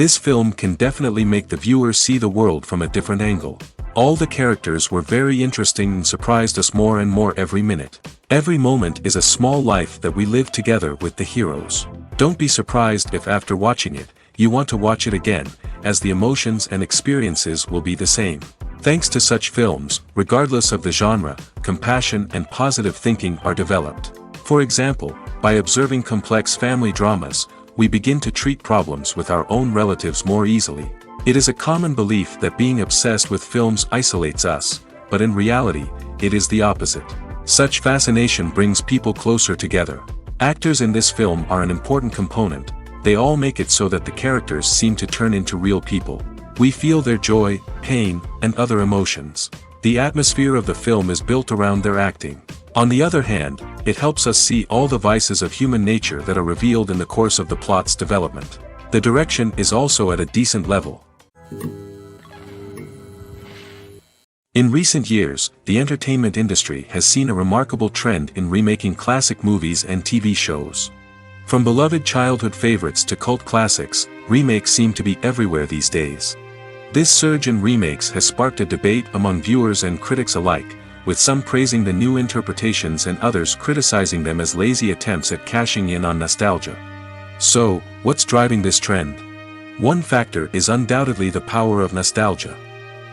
This film can definitely make the viewer see the world from a different angle. All the characters were very interesting and surprised us more and more every minute. Every moment is a small life that we live together with the heroes. Don't be surprised if after watching it, you want to watch it again, as the emotions and experiences will be the same. Thanks to such films, regardless of the genre, compassion and positive thinking are developed. For example, by observing complex family dramas, we begin to treat problems with our own relatives more easily. It is a common belief that being obsessed with films isolates us, but in reality, it is the opposite. Such fascination brings people closer together. Actors in this film are an important component. They all make it so that the characters seem to turn into real people. We feel their joy, pain, and other emotions. The atmosphere of the film is built around their acting. On the other hand, it helps us see all the vices of human nature that are revealed in the course of the plot's development. The direction is also at a decent level. In recent years, the entertainment industry has seen a remarkable trend in remaking classic movies and TV shows. From beloved childhood favorites to cult classics, remakes seem to be everywhere these days. This surge in remakes has sparked a debate among viewers and critics alike, with some praising the new interpretations and others criticizing them as lazy attempts at cashing in on nostalgia. So, what's driving this trend? One factor is undoubtedly the power of nostalgia.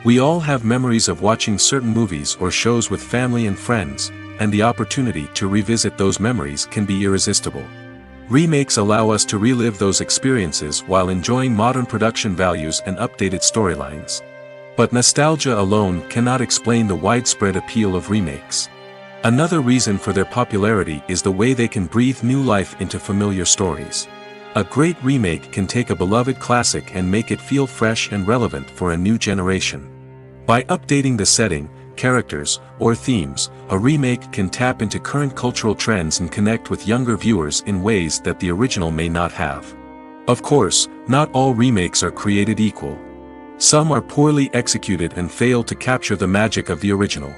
We all have memories of watching certain movies or shows with family and friends, and the opportunity to revisit those memories can be irresistible. Remakes allow us to relive those experiences while enjoying modern production values and updated storylines. But nostalgia alone cannot explain the widespread appeal of remakes. Another reason for their popularity is the way they can breathe new life into familiar stories. A great remake can take a beloved classic and make it feel fresh and relevant for a new generation. By updating the setting, characters, or themes, a remake can tap into current cultural trends and connect with younger viewers in ways that the original may not have. Of course, not all remakes are created equal. Some are poorly executed and fail to capture the magic of the original.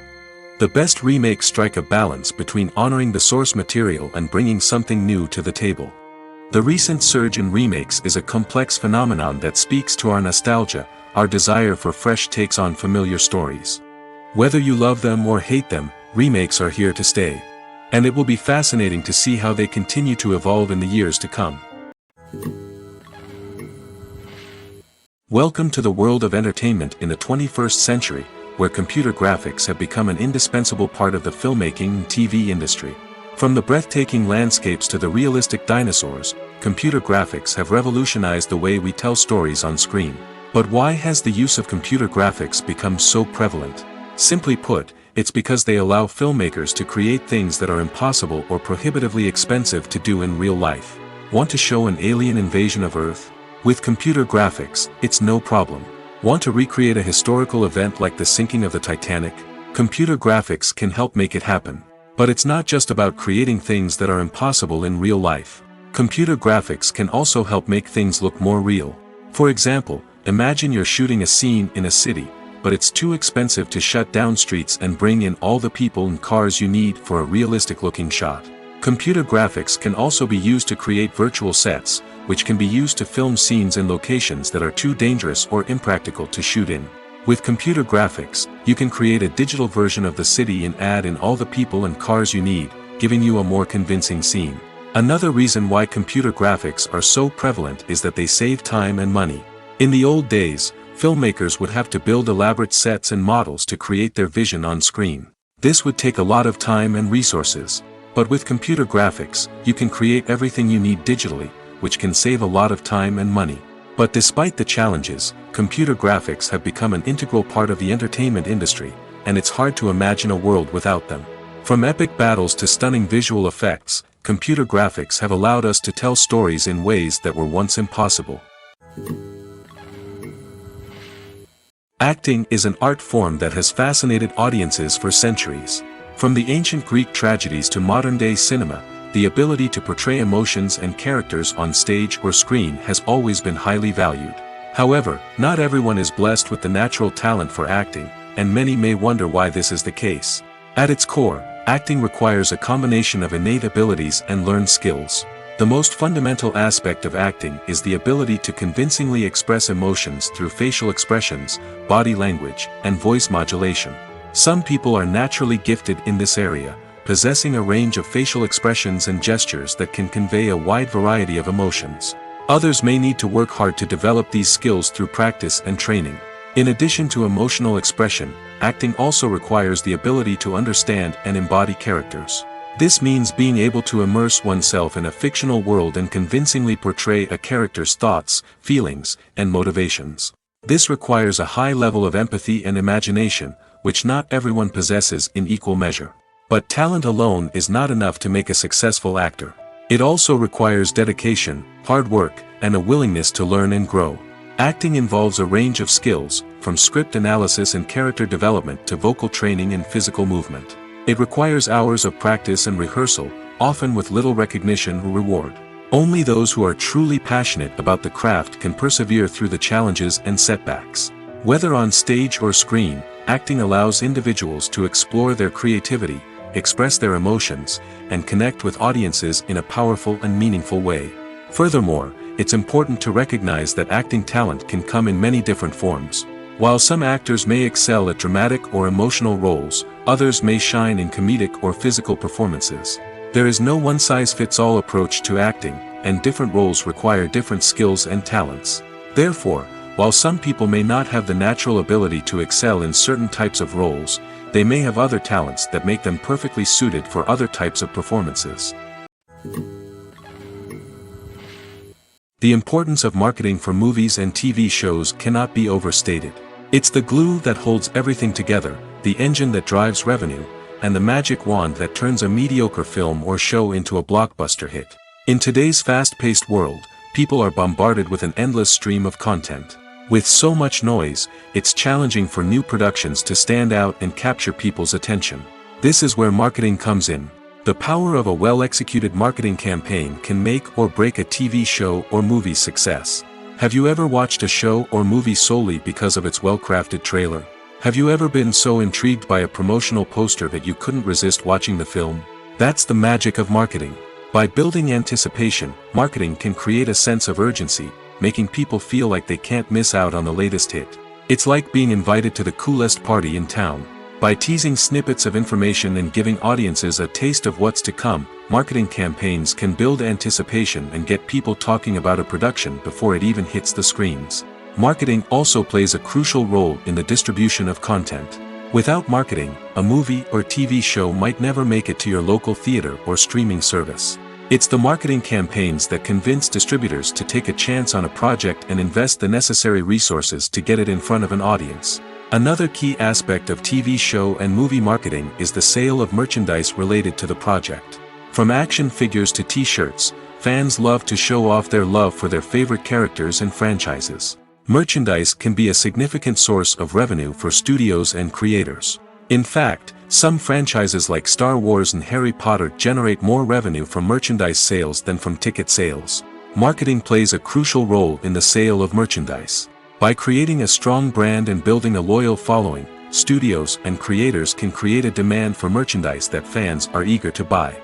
The best remakes strike a balance between honoring the source material and bringing something new to the table. The recent surge in remakes is a complex phenomenon that speaks to our nostalgia, our desire for fresh takes on familiar stories. Whether you love them or hate them, remakes are here to stay. And it will be fascinating to see how they continue to evolve in the years to come. Welcome to the world of entertainment in the 21st century, where computer graphics have become an indispensable part of the filmmaking and TV industry. From the breathtaking landscapes to the realistic dinosaurs, computer graphics have revolutionized the way we tell stories on screen. But why has the use of computer graphics become so prevalent? Simply put, it's because they allow filmmakers to create things that are impossible or prohibitively expensive to do in real life. Want to show an alien invasion of Earth? With computer graphics, it's no problem. Want to recreate a historical event like the sinking of the Titanic? Computer graphics can help make it happen. But it's not just about creating things that are impossible in real life. Computer graphics can also help make things look more real. For example, imagine you're shooting a scene in a city, but it's too expensive to shut down streets and bring in all the people and cars you need for a realistic-looking shot. Computer graphics can also be used to create virtual sets, which can be used to film scenes in locations that are too dangerous or impractical to shoot in. With computer graphics, you can create a digital version of the city and add in all the people and cars you need, giving you a more convincing scene. Another reason why computer graphics are so prevalent is that they save time and money. In the old days, filmmakers would have to build elaborate sets and models to create their vision on screen. This would take a lot of time and resources. But with computer graphics, you can create everything you need digitally, which can save a lot of time and money. But despite the challenges, computer graphics have become an integral part of the entertainment industry, and it's hard to imagine a world without them. From epic battles to stunning visual effects, computer graphics have allowed us to tell stories in ways that were once impossible. Acting is an art form that has fascinated audiences for centuries. From the ancient Greek tragedies to modern-day cinema, the ability to portray emotions and characters on stage or screen has always been highly valued. However, not everyone is blessed with the natural talent for acting, and many may wonder why this is the case. At its core, acting requires a combination of innate abilities and learned skills. The most fundamental aspect of acting is the ability to convincingly express emotions through facial expressions, body language, and voice modulation. Some people are naturally gifted in this area, possessing a range of facial expressions and gestures that can convey a wide variety of emotions. Others may need to work hard to develop these skills through practice and training. In addition to emotional expression, acting also requires the ability to understand and embody characters. This means being able to immerse oneself in a fictional world and convincingly portray a character's thoughts, feelings, and motivations. This requires a high level of empathy and imagination, which not everyone possesses in equal measure. But talent alone is not enough to make a successful actor. It also requires dedication, hard work, and a willingness to learn and grow. Acting involves a range of skills, from script analysis and character development to vocal training and physical movement. It requires hours of practice and rehearsal, often with little recognition or reward. Only those who are truly passionate about the craft can persevere through the challenges and setbacks. Whether on stage or screen, acting allows individuals to explore their creativity, express their emotions, and connect with audiences in a powerful and meaningful way. Furthermore, it's important to recognize that acting talent can come in many different forms. While some actors may excel at dramatic or emotional roles, others may shine in comedic or physical performances. There is no one-size-fits-all approach to acting, and different roles require different skills and talents. Therefore, while some people may not have the natural ability to excel in certain types of roles, they may have other talents that make them perfectly suited for other types of performances. The importance of marketing for movies and TV shows cannot be overstated. It's the glue that holds everything together, the engine that drives revenue, and the magic wand that turns a mediocre film or show into a blockbuster hit. In today's fast-paced world, people are bombarded with an endless stream of content. With so much noise, it's challenging for new productions to stand out and capture people's attention. This is where marketing comes in. The power of a well-executed marketing campaign can make or break a TV show or movie's success. Have you ever watched a show or movie solely because of its well-crafted trailer? Have you ever been so intrigued by a promotional poster that you couldn't resist watching the film? That's the magic of marketing. By building anticipation, marketing can create a sense of urgency, making people feel like they can't miss out on the latest hit. It's like being invited to the coolest party in town. By teasing snippets of information and giving audiences a taste of what's to come, marketing campaigns can build anticipation and get people talking about a production before it even hits the screens. Marketing also plays a crucial role in the distribution of content. Without marketing, a movie or TV show might never make it to your local theater or streaming service. It's the marketing campaigns that convince distributors to take a chance on a project and invest the necessary resources to get it in front of an audience. Another key aspect of TV show and movie marketing is the sale of merchandise related to the project. From action figures to t-shirts, fans love to show off their love for their favorite characters and franchises. Merchandise can be a significant source of revenue for studios and creators. In fact, some franchises like Star Wars and Harry Potter generate more revenue from merchandise sales than from ticket sales. Marketing plays a crucial role in the sale of merchandise. By creating a strong brand and building a loyal following, studios and creators can create a demand for merchandise that fans are eager to buy.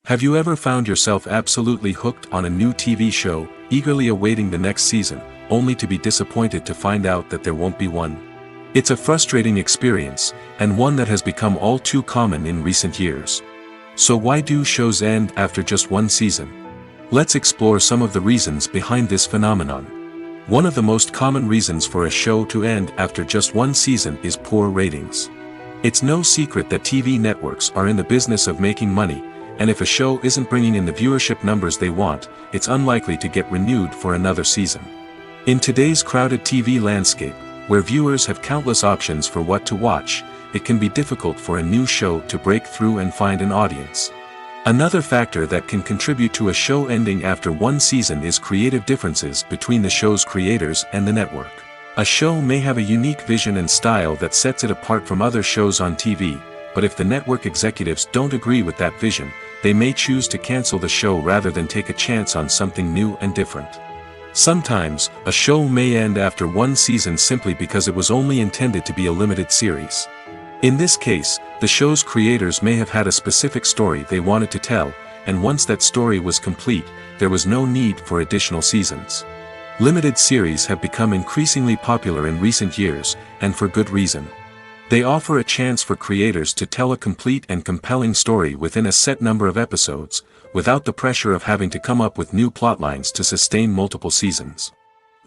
Have you ever found yourself absolutely hooked on a new TV show, eagerly awaiting the next season, only to be disappointed to find out that there won't be one? It's a frustrating experience, and one that has become all too common in recent years. So why do shows end after just one season? Let's explore some of the reasons behind this phenomenon. One of the most common reasons for a show to end after just one season is poor ratings. It's no secret that TV networks are in the business of making money, and if a show isn't bringing in the viewership numbers they want, it's unlikely to get renewed for another season. In today's crowded TV landscape, where viewers have countless options for what to watch, it can be difficult for a new show to break through and find an audience. Another factor that can contribute to a show ending after one season is creative differences between the show's creators and the network. A show may have a unique vision and style that sets it apart from other shows on TV, but if the network executives don't agree with that vision, they may choose to cancel the show rather than take a chance on something new and different. Sometimes, a show may end after one season simply because it was only intended to be a limited series. In this case, the show's creators may have had a specific story they wanted to tell, and once that story was complete, there was no need for additional seasons. Limited series have become increasingly popular in recent years, and for good reason. They offer a chance for creators to tell a complete and compelling story within a set number of episodes, without the pressure of having to come up with new plotlines to sustain multiple seasons.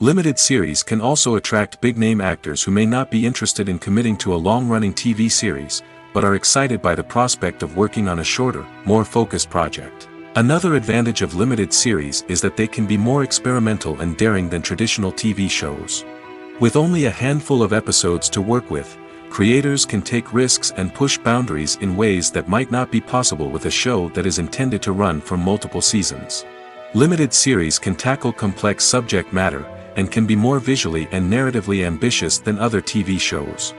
Limited series can also attract big-name actors who may not be interested in committing to a long-running TV series, but are excited by the prospect of working on a shorter, more focused project. Another advantage of limited series is that they can be more experimental and daring than traditional TV shows. With only a handful of episodes to work with, creators can take risks and push boundaries in ways that might not be possible with a show that is intended to run for multiple seasons. Limited series can tackle complex subject matter, and can be more visually and narratively ambitious than other TV shows.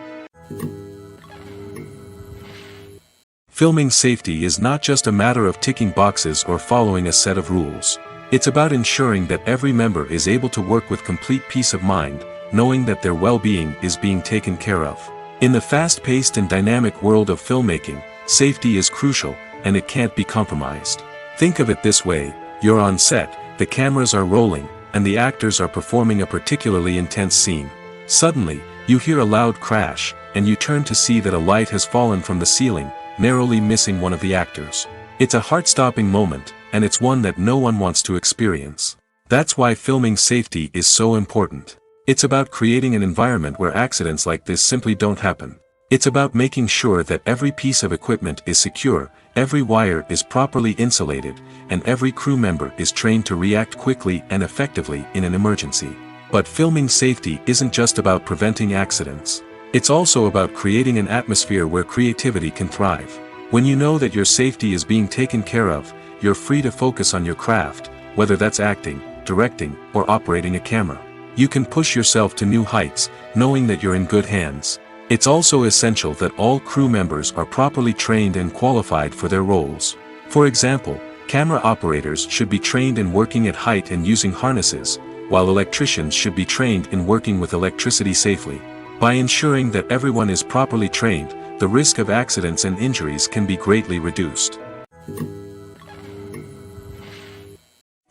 Filming safety is not just a matter of ticking boxes or following a set of rules. It's about ensuring that every member is able to work with complete peace of mind, knowing that their well-being is being taken care of. In the fast-paced and dynamic world of filmmaking, safety is crucial, and it can't be compromised. Think of it this way: you're on set, the cameras are rolling, and the actors are performing a particularly intense scene. Suddenly, you hear a loud crash, and you turn to see that a light has fallen from the ceiling, narrowly missing one of the actors. It's a heart-stopping moment, and it's one that no one wants to experience. That's why filming safety is so important. It's about creating an environment where accidents like this simply don't happen. It's about making sure that every piece of equipment is secure, every wire is properly insulated, and every crew member is trained to react quickly and effectively in an emergency. But filming safety isn't just about preventing accidents. It's also about creating an atmosphere where creativity can thrive. When you know that your safety is being taken care of, you're free to focus on your craft, whether that's acting, directing, or operating a camera. You can push yourself to new heights, knowing that you're in good hands. It's also essential that all crew members are properly trained and qualified for their roles. For example, camera operators should be trained in working at height and using harnesses, while electricians should be trained in working with electricity safely. By ensuring that everyone is properly trained, the risk of accidents and injuries can be greatly reduced.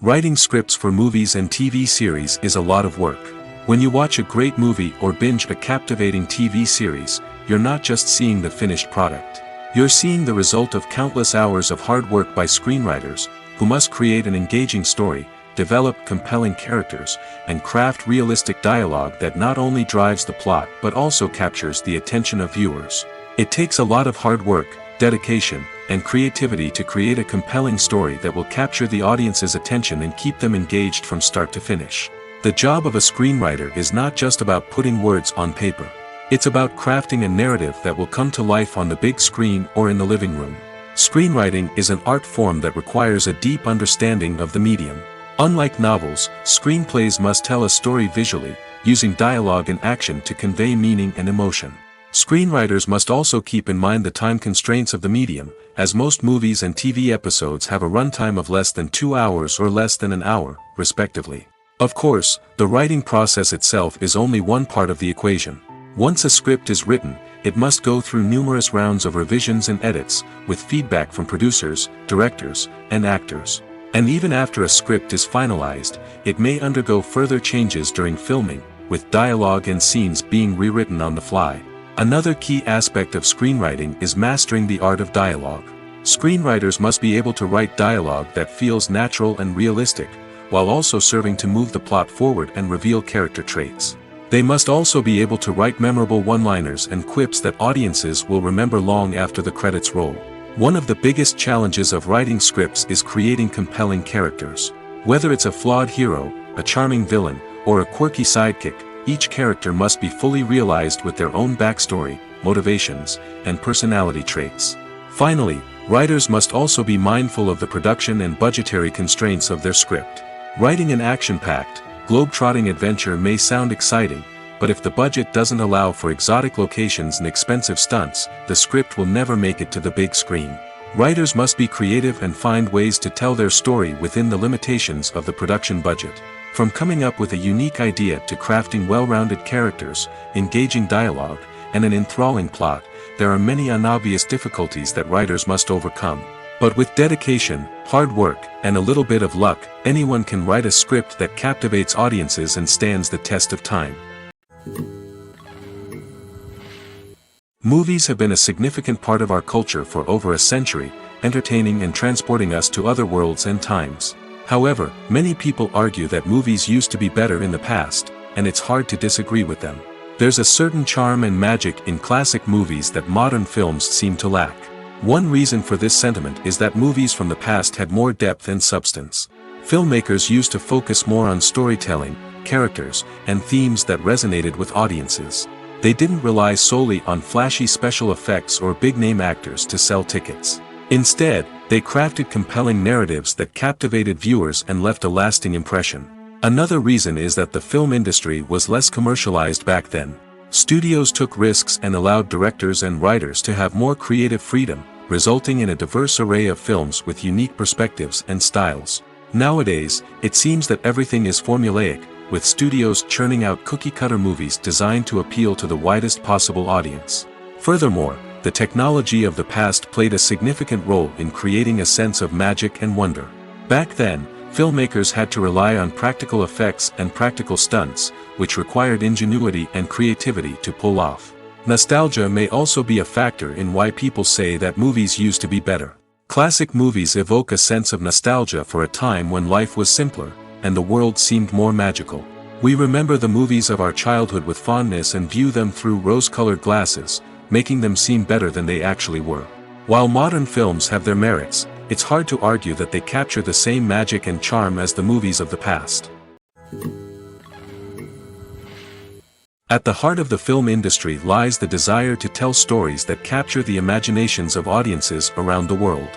Writing scripts for movies and TV series is a lot of work. When you watch a great movie or binge a captivating TV series, you're not just seeing the finished product. You're seeing the result of countless hours of hard work by screenwriters, who must create an engaging story, develop compelling characters, and craft realistic dialogue that not only drives the plot but also captures the attention of viewers. It takes a lot of hard work, dedication, and creativity to create a compelling story that will capture the audience's attention and keep them engaged from start to finish. The job of a screenwriter is not just about putting words on paper. It's about crafting a narrative that will come to life on the big screen or in the living room. Screenwriting is an art form that requires a deep understanding of the medium. Unlike novels, screenplays must tell a story visually, using dialogue and action to convey meaning and emotion. Screenwriters must also keep in mind the time constraints of the medium, as most movies and TV episodes have a runtime of less than 2 hours or less than an hour, respectively. Of course, the writing process itself is only one part of the equation. Once a script is written, it must go through numerous rounds of revisions and edits, with feedback from producers, directors, and actors. And even after a script is finalized, it may undergo further changes during filming, with dialogue and scenes being rewritten on the fly. Another key aspect of screenwriting is mastering the art of dialogue. Screenwriters must be able to write dialogue that feels natural and realistic, while also serving to move the plot forward and reveal character traits. They must also be able to write memorable one-liners and quips that audiences will remember long after the credits roll. One of the biggest challenges of writing scripts is creating compelling characters. Whether it's a flawed hero, a charming villain, or a quirky sidekick, each character must be fully realized with their own backstory, motivations, and personality traits. Finally, writers must also be mindful of the production and budgetary constraints of their script. Writing an action-packed, globe-trotting adventure may sound exciting, but if the budget doesn't allow for exotic locations and expensive stunts, the script will never make it to the big screen. Writers must be creative and find ways to tell their story within the limitations of the production budget. From coming up with a unique idea to crafting well-rounded characters, engaging dialogue, and an enthralling plot, there are many unobvious difficulties that writers must overcome. But with dedication, hard work, and a little bit of luck, anyone can write a script that captivates audiences and stands the test of time. Movies have been a significant part of our culture for over a century, entertaining and transporting us to other worlds and times. However, many people argue that movies used to be better in the past, and it's hard to disagree with them. There's a certain charm and magic in classic movies that modern films seem to lack. One reason for this sentiment is that movies from the past had more depth and substance. Filmmakers used to focus more on storytelling, characters, and themes that resonated with audiences. They didn't rely solely on flashy special effects or big-name actors to sell tickets. Instead, they crafted compelling narratives that captivated viewers and left a lasting impression. Another reason is that the film industry was less commercialized back then. Studios took risks and allowed directors and writers to have more creative freedom, resulting in a diverse array of films with unique perspectives and styles. Nowadays, it seems that everything is formulaic, with studios churning out cookie-cutter movies designed to appeal to the widest possible audience. Furthermore, the technology of the past played a significant role in creating a sense of magic and wonder. Back then, filmmakers had to rely on practical effects and practical stunts, which required ingenuity and creativity to pull off. Nostalgia may also be a factor in why people say that movies used to be better. Classic movies evoke a sense of nostalgia for a time when life was simpler, and the world seemed more magical. We remember the movies of our childhood with fondness and view them through rose-colored glasses, making them seem better than they actually were. While modern films have their merits, it's hard to argue that they capture the same magic and charm as the movies of the past. At the heart of the film industry lies the desire to tell stories that capture the imaginations of audiences around the world.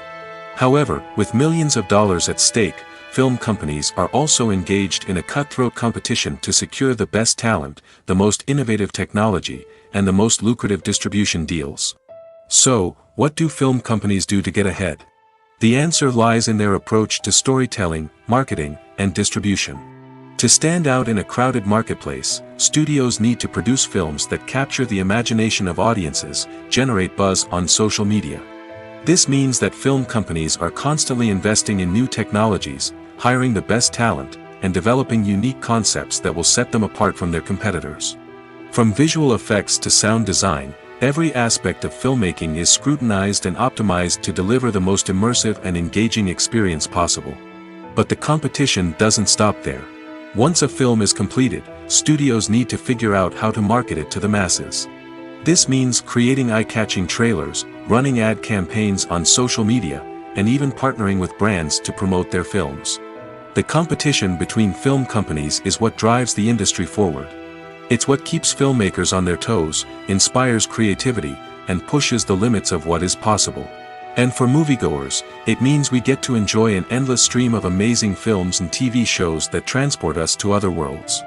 However, with millions of dollars at stake, film companies are also engaged in a cutthroat competition to secure the best talent, the most innovative technology, and the most lucrative distribution deals. So, what do film companies do to get ahead? The answer lies in their approach to storytelling, marketing, and distribution. To stand out in a crowded marketplace, studios need to produce films that capture the imagination of audiences, generate buzz on social media. This means that film companies are constantly investing in new technologies, hiring the best talent, and developing unique concepts that will set them apart from their competitors. From visual effects to sound design, every aspect of filmmaking is scrutinized and optimized to deliver the most immersive and engaging experience possible. But the competition doesn't stop there. Once a film is completed, studios need to figure out how to market it to the masses. This means creating eye-catching trailers, running ad campaigns on social media, and even partnering with brands to promote their films. The competition between film companies is what drives the industry forward. It's what keeps filmmakers on their toes, inspires creativity, and pushes the limits of what is possible. And for moviegoers, it means we get to enjoy an endless stream of amazing films and TV shows that transport us to other worlds.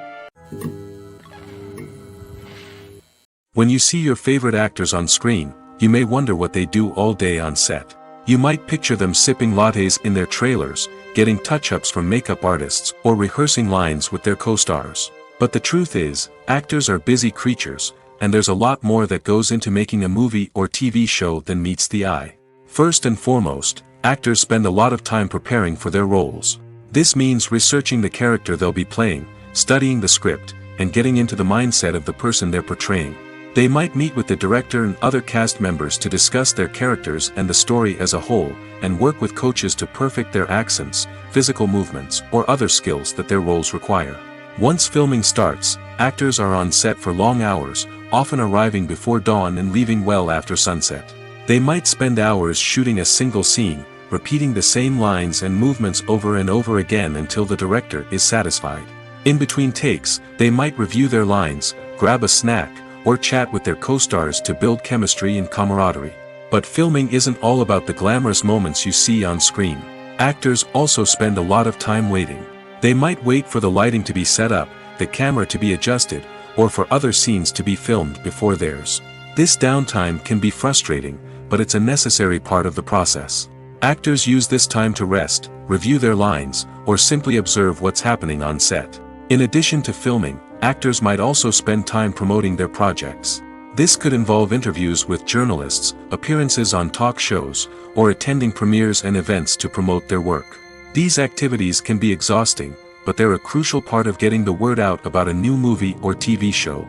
When you see your favorite actors on screen, you may wonder what they do all day on set. You might picture them sipping lattes in their trailers, getting touch-ups from makeup artists, or rehearsing lines with their co-stars. But the truth is, actors are busy creatures, and there's a lot more that goes into making a movie or TV show than meets the eye. First and foremost, actors spend a lot of time preparing for their roles. This means researching the character they'll be playing, studying the script, and getting into the mindset of the person they're portraying. They might meet with the director and other cast members to discuss their characters and the story as a whole, and work with coaches to perfect their accents, physical movements, or other skills that their roles require. Once filming starts, actors are on set for long hours, often arriving before dawn and leaving well after sunset. They might spend hours shooting a single scene, repeating the same lines and movements over and over again until the director is satisfied. In between takes, they might review their lines, grab a snack, or chat with their co-stars to build chemistry and camaraderie. But filming isn't all about the glamorous moments you see on screen. Actors also spend a lot of time waiting. They might wait for the lighting to be set up, the camera to be adjusted, or for other scenes to be filmed before theirs. This downtime can be frustrating, but it's a necessary part of the process. Actors use this time to rest, review their lines, or simply observe what's happening on set. In addition to filming, actors might also spend time promoting their projects. This could involve interviews with journalists, appearances on talk shows, or attending premieres and events to promote their work. These activities can be exhausting, but they're a crucial part of getting the word out about a new movie or TV show.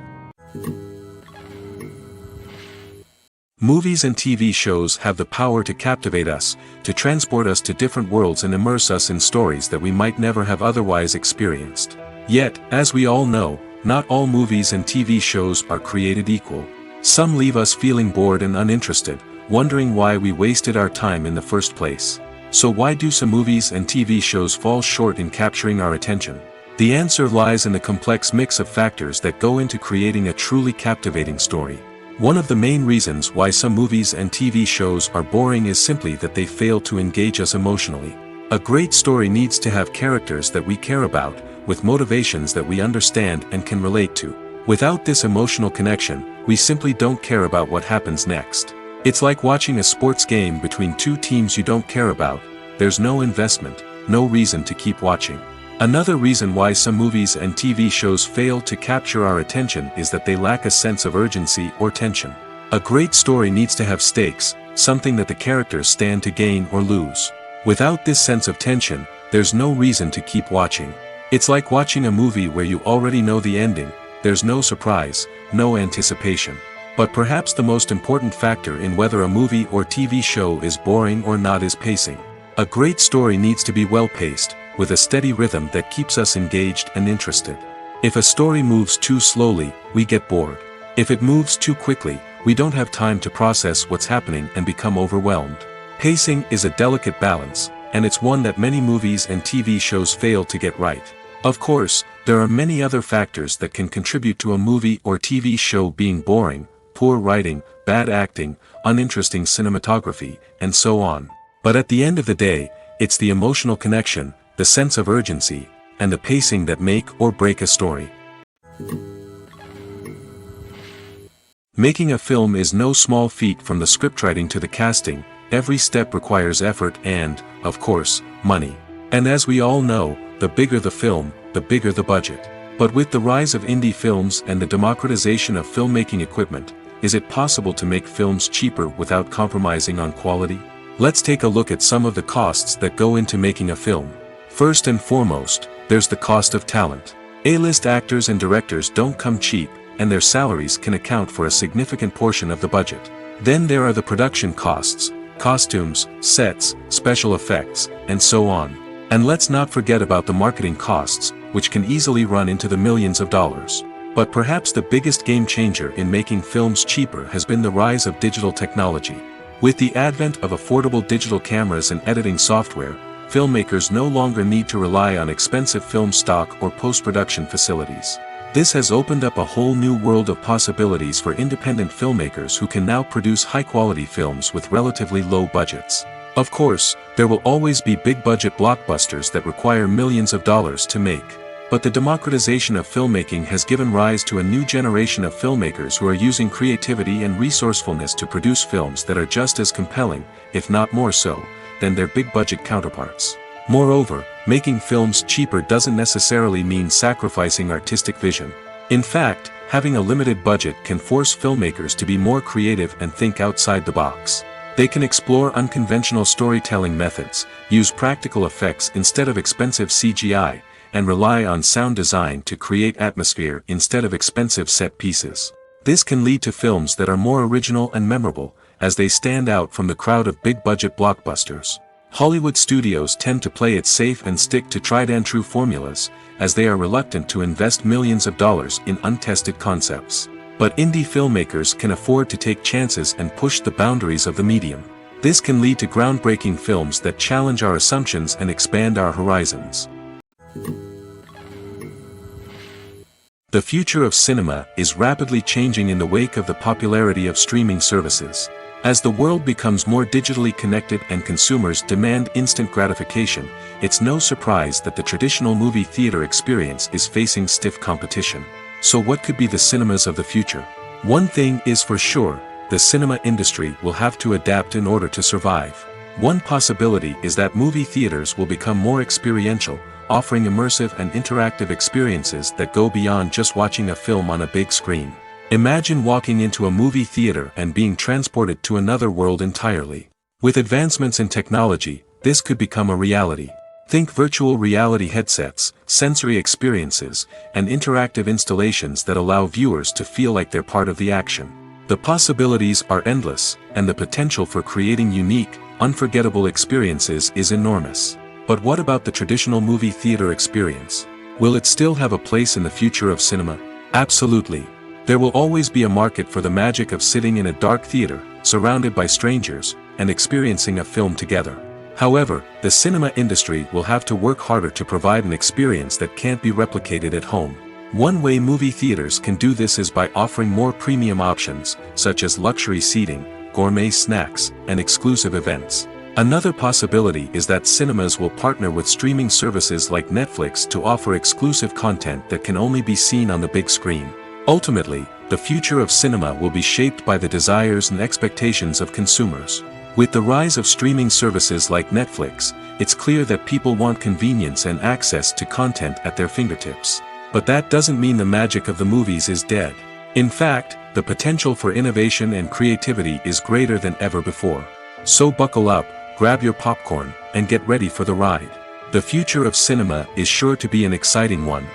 Movies and TV shows have the power to captivate us, to transport us to different worlds and immerse us in stories that we might never have otherwise experienced. Yet, as we all know, not all movies and TV shows are created equal. Some leave us feeling bored and uninterested, wondering why we wasted our time in the first place. So why do some movies and TV shows fall short in capturing our attention? The answer lies in the complex mix of factors that go into creating a truly captivating story. One of the main reasons why some movies and TV shows are boring is simply that they fail to engage us emotionally. A great story needs to have characters that we care about, with motivations that we understand and can relate to. Without this emotional connection, we simply don't care about what happens next. It's like watching a sports game between two teams you don't care about. There's no investment, no reason to keep watching. Another reason why some movies and TV shows fail to capture our attention is that they lack a sense of urgency or tension. A great story needs to have stakes, something that the characters stand to gain or lose. Without this sense of tension, there's no reason to keep watching. It's like watching a movie where you already know the ending. There's no surprise, no anticipation. But perhaps the most important factor in whether a movie or TV show is boring or not is pacing. A great story needs to be well-paced, with a steady rhythm that keeps us engaged and interested. If a story moves too slowly, we get bored. If it moves too quickly, we don't have time to process what's happening and become overwhelmed. Pacing is a delicate balance, and it's one that many movies and TV shows fail to get right. Of course, there are many other factors that can contribute to a movie or TV show being boring: poor writing, bad acting, uninteresting cinematography, and so on. But at the end of the day, it's the emotional connection, the sense of urgency, and the pacing that make or break a story. Making a film is no small feat. From the scriptwriting to the casting, every step requires effort and, of course, money. And as we all know, the bigger the film, the bigger the budget. But with the rise of indie films and the democratization of filmmaking equipment, is it possible to make films cheaper without compromising on quality? Let's take a look at some of the costs that go into making a film. First and foremost, there's the cost of talent. A-list actors and directors don't come cheap, and their salaries can account for a significant portion of the budget. Then there are the production costs: costumes, sets, special effects, and so on. And let's not forget about the marketing costs, which can easily run into the millions of dollars. But perhaps the biggest game changer in making films cheaper has been the rise of digital technology. With the advent of affordable digital cameras and editing software, filmmakers no longer need to rely on expensive film stock or post-production facilities. This has opened up a whole new world of possibilities for independent filmmakers who can now produce high-quality films with relatively low budgets. Of course, there will always be big-budget blockbusters that require millions of dollars to make. But the democratization of filmmaking has given rise to a new generation of filmmakers who are using creativity and resourcefulness to produce films that are just as compelling, if not more so, than their big-budget counterparts. Moreover, making films cheaper doesn't necessarily mean sacrificing artistic vision. In fact, having a limited budget can force filmmakers to be more creative and think outside the box. They can explore unconventional storytelling methods, use practical effects instead of expensive CGI, and rely on sound design to create atmosphere instead of expensive set pieces. This can lead to films that are more original and memorable, as they stand out from the crowd of big-budget blockbusters. Hollywood studios tend to play it safe and stick to tried-and-true formulas, as they are reluctant to invest millions of dollars in untested concepts. But indie filmmakers can afford to take chances and push the boundaries of the medium. This can lead to groundbreaking films that challenge our assumptions and expand our horizons. The future of cinema is rapidly changing in the wake of the popularity of streaming services. As the world becomes more digitally connected and consumers demand instant gratification, it's no surprise that the traditional movie theater experience is facing stiff competition. So what could be the cinemas of the future? One thing is for sure, the cinema industry will have to adapt in order to survive. One possibility is that movie theaters will become more experiential, offering immersive and interactive experiences that go beyond just watching a film on a big screen. Imagine walking into a movie theater and being transported to another world entirely. With advancements in technology, this could become a reality. Think virtual reality headsets, sensory experiences, and interactive installations that allow viewers to feel like they're part of the action. The possibilities are endless, and the potential for creating unique, unforgettable experiences is enormous. But what about the traditional movie theater experience? Will it still have a place in the future of cinema? Absolutely. There will always be a market for the magic of sitting in a dark theater, surrounded by strangers, and experiencing a film together. However, the cinema industry will have to work harder to provide an experience that can't be replicated at home. One way movie theaters can do this is by offering more premium options, such as luxury seating, gourmet snacks, and exclusive events. Another possibility is that cinemas will partner with streaming services like Netflix to offer exclusive content that can only be seen on the big screen. Ultimately, the future of cinema will be shaped by the desires and expectations of consumers. With the rise of streaming services like Netflix, it's clear that people want convenience and access to content at their fingertips. But that doesn't mean the magic of the movies is dead. In fact, the potential for innovation and creativity is greater than ever before. So buckle up, grab your popcorn, and get ready for the ride. The future of cinema is sure to be an exciting one.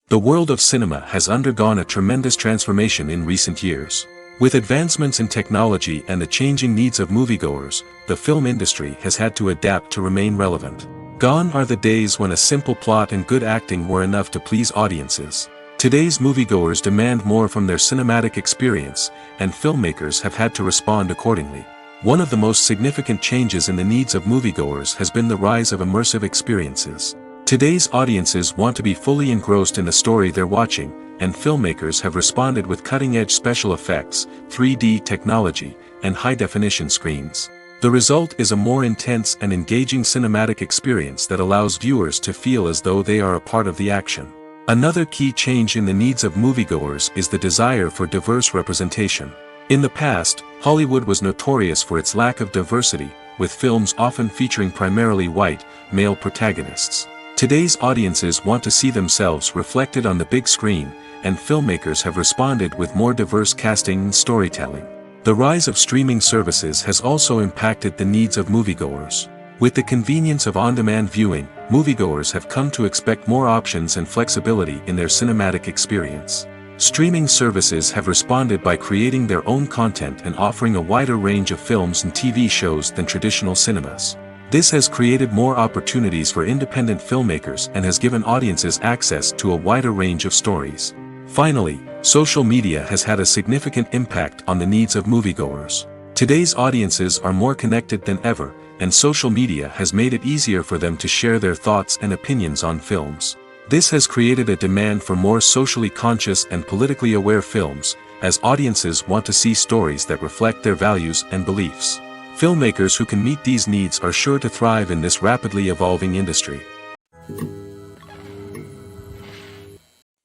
The world of cinema has undergone a tremendous transformation in recent years. With advancements in technology and the changing needs of moviegoers, the film industry has had to adapt to remain relevant. Gone are the days when a simple plot and good acting were enough to please audiences. Today's moviegoers demand more from their cinematic experience, and filmmakers have had to respond accordingly. One of the most significant changes in the needs of moviegoers has been the rise of immersive experiences. Today's audiences want to be fully engrossed in the story they're watching, and filmmakers have responded with cutting-edge special effects, 3D technology, and high-definition screens. The result is a more intense and engaging cinematic experience that allows viewers to feel as though they are a part of the action. Another key change in the needs of moviegoers is the desire for diverse representation. In the past, Hollywood was notorious for its lack of diversity, with films often featuring primarily white, male protagonists. Today's audiences want to see themselves reflected on the big screen, and filmmakers have responded with more diverse casting and storytelling. The rise of streaming services has also impacted the needs of moviegoers. With the convenience of on-demand viewing, moviegoers have come to expect more options and flexibility in their cinematic experience. Streaming services have responded by creating their own content and offering a wider range of films and TV shows than traditional cinemas. This has created more opportunities for independent filmmakers and has given audiences access to a wider range of stories. Finally, social media has had a significant impact on the needs of moviegoers. Today's audiences are more connected than ever, and social media has made it easier for them to share their thoughts and opinions on films. This has created a demand for more socially conscious and politically aware films, as audiences want to see stories that reflect their values and beliefs. Filmmakers who can meet these needs are sure to thrive in this rapidly evolving industry.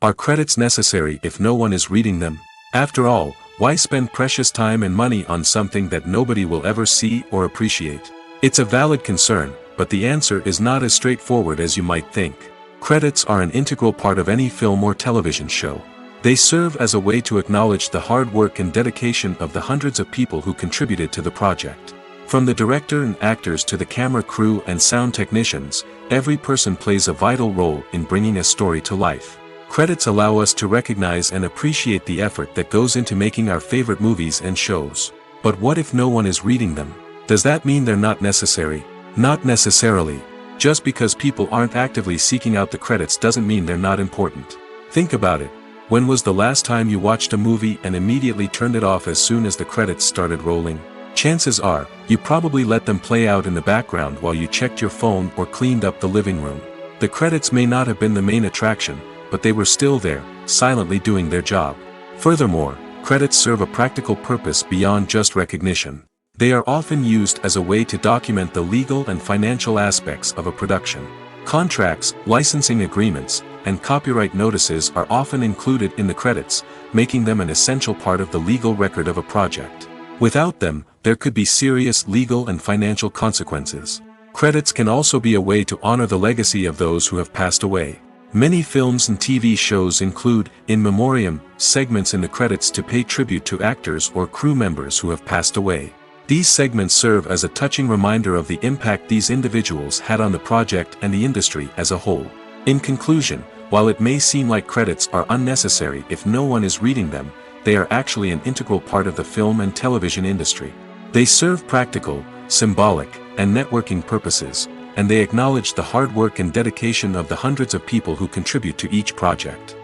Are credits necessary if no one is reading them? After all, why spend precious time and money on something that nobody will ever see or appreciate? It's a valid concern, but the answer is not as straightforward as you might think. Credits are an integral part of any film or television show. They serve as a way to acknowledge the hard work and dedication of the hundreds of people who contributed to the project. From the director and actors to the camera crew and sound technicians, every person plays a vital role in bringing a story to life. Credits allow us to recognize and appreciate the effort that goes into making our favorite movies and shows. But what if no one is reading them? Does that mean they're not necessary? Not necessarily. Just because people aren't actively seeking out the credits doesn't mean they're not important. Think about it. When was the last time you watched a movie and immediately turned it off as soon as the credits started rolling? Chances are, you probably let them play out in the background while you checked your phone or cleaned up the living room. The credits may not have been the main attraction, but they were still there, silently doing their job. Furthermore, credits serve a practical purpose beyond just recognition. They are often used as a way to document the legal and financial aspects of a production. Contracts, licensing agreements, and copyright notices are often included in the credits, making them an essential part of the legal record of a project. Without them, there could be serious legal and financial consequences. Credits can also be a way to honor the legacy of those who have passed away. Many films and TV shows include, in memoriam, segments in the credits to pay tribute to actors or crew members who have passed away. These segments serve as a touching reminder of the impact these individuals had on the project and the industry as a whole. In conclusion, while it may seem like credits are unnecessary if no one is reading them, they are actually an integral part of the film and television industry. They serve practical, symbolic, and networking purposes, and they acknowledge the hard work and dedication of the hundreds of people who contribute to each project.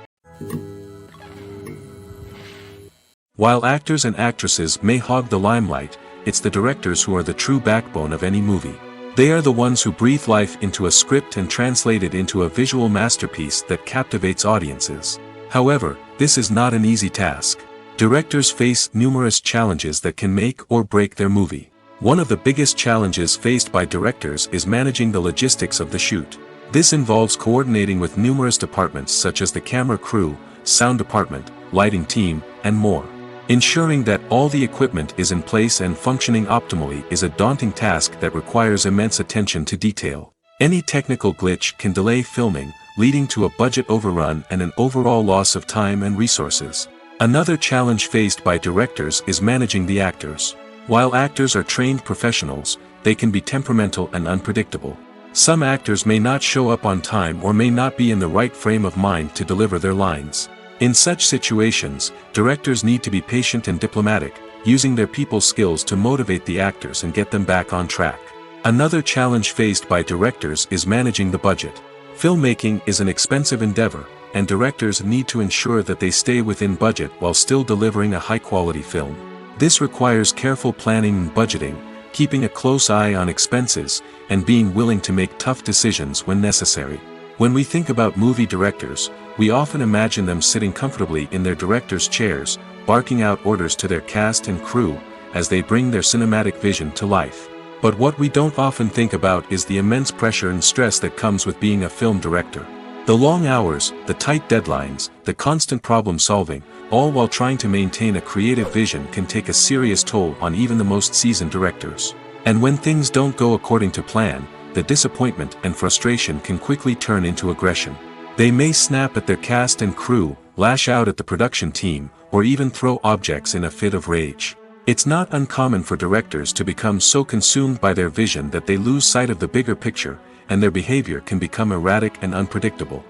While actors and actresses may hog the limelight, it's the directors who are the true backbone of any movie. They are the ones who breathe life into a script and translate it into a visual masterpiece that captivates audiences. However, this is not an easy task. Directors face numerous challenges that can make or break their movie. One of the biggest challenges faced by directors is managing the logistics of the shoot. This involves coordinating with numerous departments such as the camera crew, sound department, lighting team, and more. Ensuring that all the equipment is in place and functioning optimally is a daunting task that requires immense attention to detail. Any technical glitch can delay filming, leading to a budget overrun and an overall loss of time and resources. Another challenge faced by directors is managing the actors. While actors are trained professionals, they can be temperamental and unpredictable. Some actors may not show up on time or may not be in the right frame of mind to deliver their lines. In such situations, directors need to be patient and diplomatic, using their people skills to motivate the actors and get them back on track. Another challenge faced by directors is managing the budget. Filmmaking is an expensive endeavor, and directors need to ensure that they stay within budget while still delivering a high-quality film. This requires careful planning and budgeting, keeping a close eye on expenses, and being willing to make tough decisions when necessary. When we think about movie directors, we often imagine them sitting comfortably in their director's chairs, barking out orders to their cast and crew, as they bring their cinematic vision to life. But what we don't often think about is the immense pressure and stress that comes with being a film director. The long hours, the tight deadlines, the constant problem solving, all while trying to maintain a creative vision can take a serious toll on even the most seasoned directors. And when things don't go according to plan, the disappointment and frustration can quickly turn into aggression. They may snap at their cast and crew, lash out at the production team, or even throw objects in a fit of rage. It's not uncommon for directors to become so consumed by their vision that they lose sight of the bigger picture, and their behavior can become erratic and unpredictable.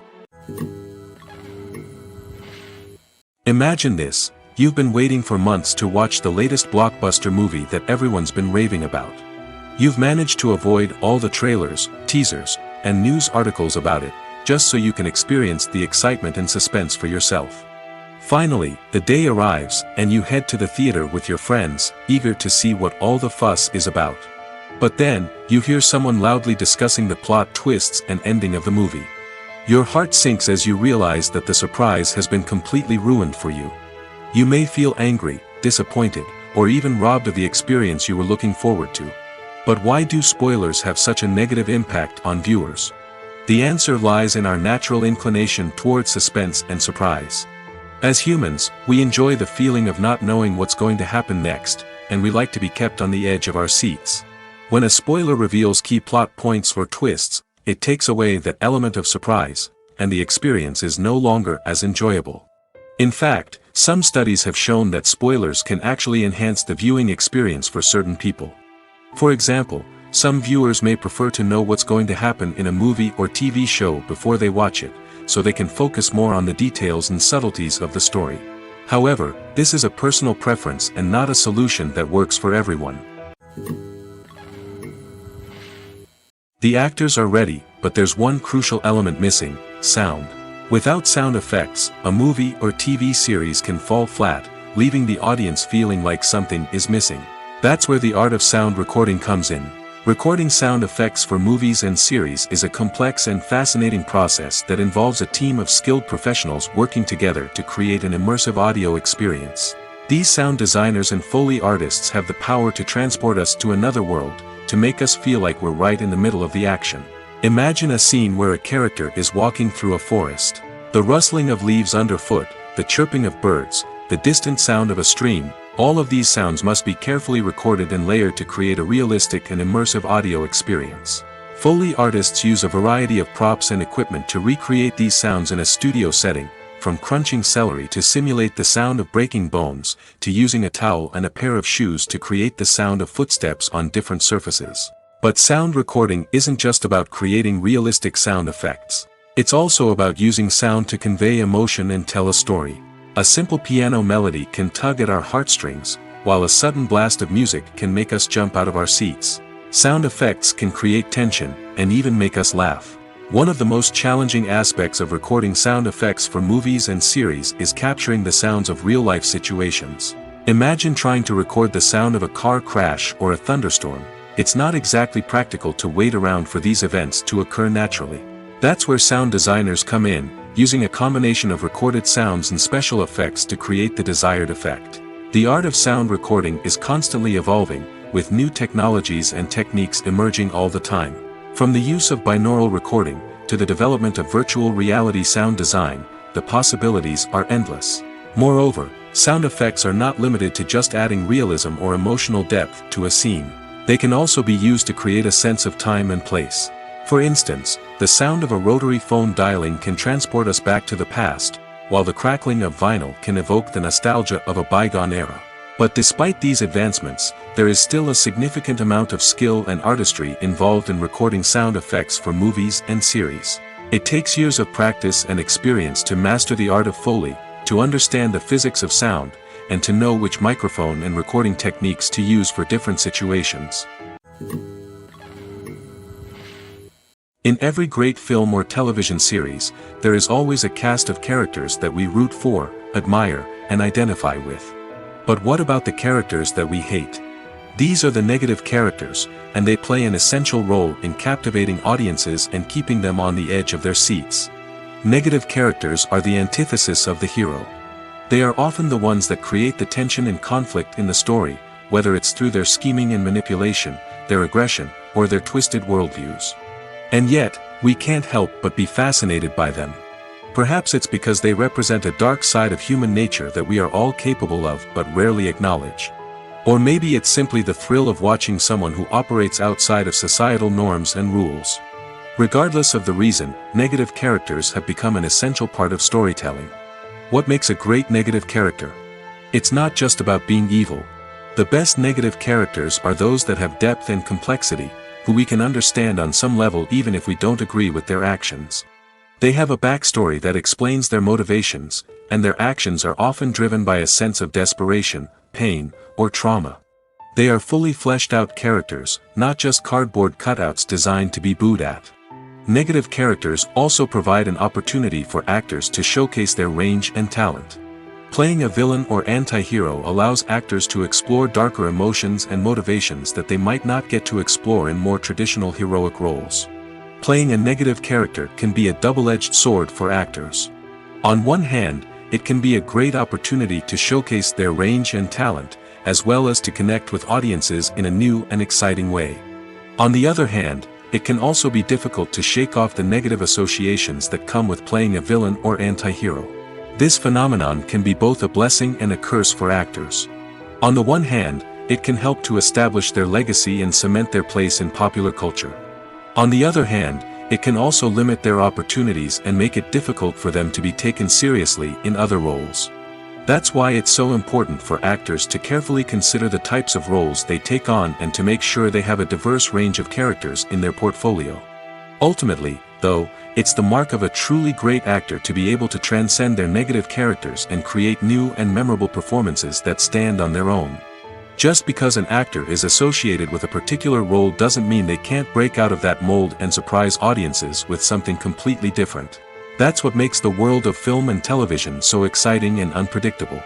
Imagine this: you've been waiting for months to watch the latest blockbuster movie that everyone's been raving about. You've managed to avoid all the trailers, teasers, and news articles about it, just so you can experience the excitement and suspense for yourself. Finally, the day arrives, and you head to the theater with your friends, eager to see what all the fuss is about. But then, you hear someone loudly discussing the plot twists and ending of the movie. Your heart sinks as you realize that the surprise has been completely ruined for you. You may feel angry, disappointed, or even robbed of the experience you were looking forward to. But why do spoilers have such a negative impact on viewers? The answer lies in our natural inclination towards suspense and surprise. As humans, we enjoy the feeling of not knowing what's going to happen next, and we like to be kept on the edge of our seats. When a spoiler reveals key plot points or twists, it takes away that element of surprise, and the experience is no longer as enjoyable. In fact, some studies have shown that spoilers can actually enhance the viewing experience for certain people. For example, some viewers may prefer to know what's going to happen in a movie or TV show before they watch it, so they can focus more on the details and subtleties of the story. However, this is a personal preference and not a solution that works for everyone. The actors are ready, but there's one crucial element missing: sound. Without sound effects, a movie or TV series can fall flat, leaving the audience feeling like something is missing. That's where the art of sound recording comes in. Recording sound effects for movies and series is a complex and fascinating process that involves a team of skilled professionals working together to create an immersive audio experience. These sound designers and Foley artists have the power to transport us to another world, to make us feel like we're right in the middle of the action. Imagine a scene where a character is walking through a forest. The rustling of leaves underfoot, the chirping of birds, the distant sound of a stream, all of these sounds must be carefully recorded and layered to create a realistic and immersive audio experience. Foley artists use a variety of props and equipment to recreate these sounds in a studio setting, from crunching celery to simulate the sound of breaking bones, to using a towel and a pair of shoes to create the sound of footsteps on different surfaces. But sound recording isn't just about creating realistic sound effects. It's also about using sound to convey emotion and tell a story. A simple piano melody can tug at our heartstrings, while a sudden blast of music can make us jump out of our seats. Sound effects can create tension, and even make us laugh. One of the most challenging aspects of recording sound effects for movies and series is capturing the sounds of real-life situations. Imagine trying to record the sound of a car crash or a thunderstorm. It's not exactly practical to wait around for these events to occur naturally. That's where sound designers come in, using a combination of recorded sounds and special effects to create the desired effect. The art of sound recording is constantly evolving, with new technologies and techniques emerging all the time. From the use of binaural recording, to the development of virtual reality sound design, the possibilities are endless. Moreover, sound effects are not limited to just adding realism or emotional depth to a scene. They can also be used to create a sense of time and place. For instance, the sound of a rotary phone dialing can transport us back to the past, while the crackling of vinyl can evoke the nostalgia of a bygone era. But despite these advancements, there is still a significant amount of skill and artistry involved in recording sound effects for movies and series. It takes years of practice and experience to master the art of Foley, to understand the physics of sound, and to know which microphone and recording techniques to use for different situations. In every great film or television series, there is always a cast of characters that we root for, admire, and identify with. But what about the characters that we hate? These are the negative characters, and they play an essential role in captivating audiences and keeping them on the edge of their seats. Negative characters are the antithesis of the hero. They are often the ones that create the tension and conflict in the story, whether it's through their scheming and manipulation, their aggression, or their twisted worldviews. And yet, we can't help but be fascinated by them. Perhaps it's because they represent a dark side of human nature that we are all capable of but rarely acknowledge. Or maybe it's simply the thrill of watching someone who operates outside of societal norms and rules. Regardless of the reason, negative characters have become an essential part of storytelling. What makes a great negative character? It's not just about being evil. The best negative characters are those that have depth and complexity, who we can understand on some level even if we don't agree with their actions. They have a backstory that explains their motivations, and their actions are often driven by a sense of desperation, pain, or trauma. They are fully fleshed out characters, not just cardboard cutouts designed to be booed at. Negative characters also provide an opportunity for actors to showcase their range and talent. Playing a villain or anti-hero allows actors to explore darker emotions and motivations that they might not get to explore in more traditional heroic roles. Playing a negative character can be a double-edged sword for actors. On one hand, it can be a great opportunity to showcase their range and talent, as well as to connect with audiences in a new and exciting way. On the other hand, it can also be difficult to shake off the negative associations that come with playing a villain or anti-hero. This phenomenon can be both a blessing and a curse for actors. On the one hand, it can help to establish their legacy and cement their place in popular culture. On the other hand, it can also limit their opportunities and make it difficult for them to be taken seriously in other roles. That's why it's so important for actors to carefully consider the types of roles they take on and to make sure they have a diverse range of characters in their portfolio. Ultimately, though, it's the mark of a truly great actor to be able to transcend their negative characters and create new and memorable performances that stand on their own. Just because an actor is associated with a particular role doesn't mean they can't break out of that mold and surprise audiences with something completely different. That's what makes the world of film and television so exciting and unpredictable.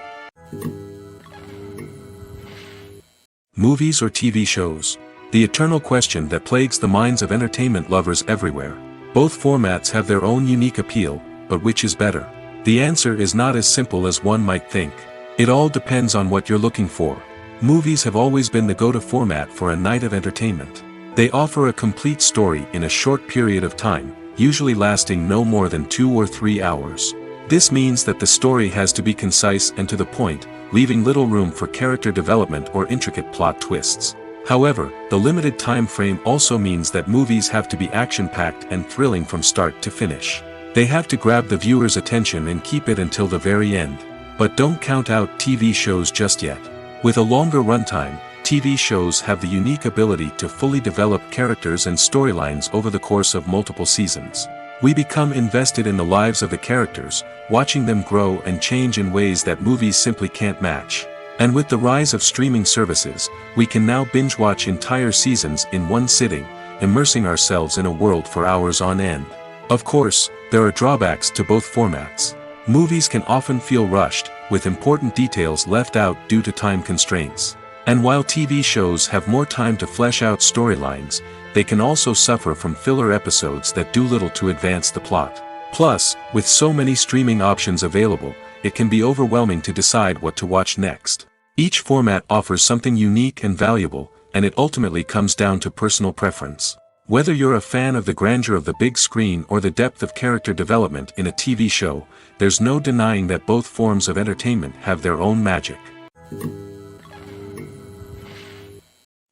Movies or TV shows? The eternal question that plagues the minds of entertainment lovers everywhere. Both formats have their own unique appeal, but which is better? The answer is not as simple as one might think. It all depends on what you're looking for. Movies have always been the go-to format for a night of entertainment. They offer a complete story in a short period of time, usually lasting no more than 2 or 3 hours. This means that the story has to be concise and to the point, leaving little room for character development or intricate plot twists. However, the limited time frame also means that movies have to be action-packed and thrilling from start to finish. They have to grab the viewer's attention and keep it until the very end. But don't count out TV shows just yet. With a longer runtime, TV shows have the unique ability to fully develop characters and storylines over the course of multiple seasons. We become invested in the lives of the characters, watching them grow and change in ways that movies simply can't match. And with the rise of streaming services, we can now binge-watch entire seasons in one sitting, immersing ourselves in a world for hours on end. Of course, there are drawbacks to both formats. Movies can often feel rushed, with important details left out due to time constraints. And while TV shows have more time to flesh out storylines, they can also suffer from filler episodes that do little to advance the plot. Plus, with so many streaming options available, it can be overwhelming to decide what to watch next. Each format offers something unique and valuable, and it ultimately comes down to personal preference. Whether you're a fan of the grandeur of the big screen or the depth of character development in a TV show, there's no denying that both forms of entertainment have their own magic.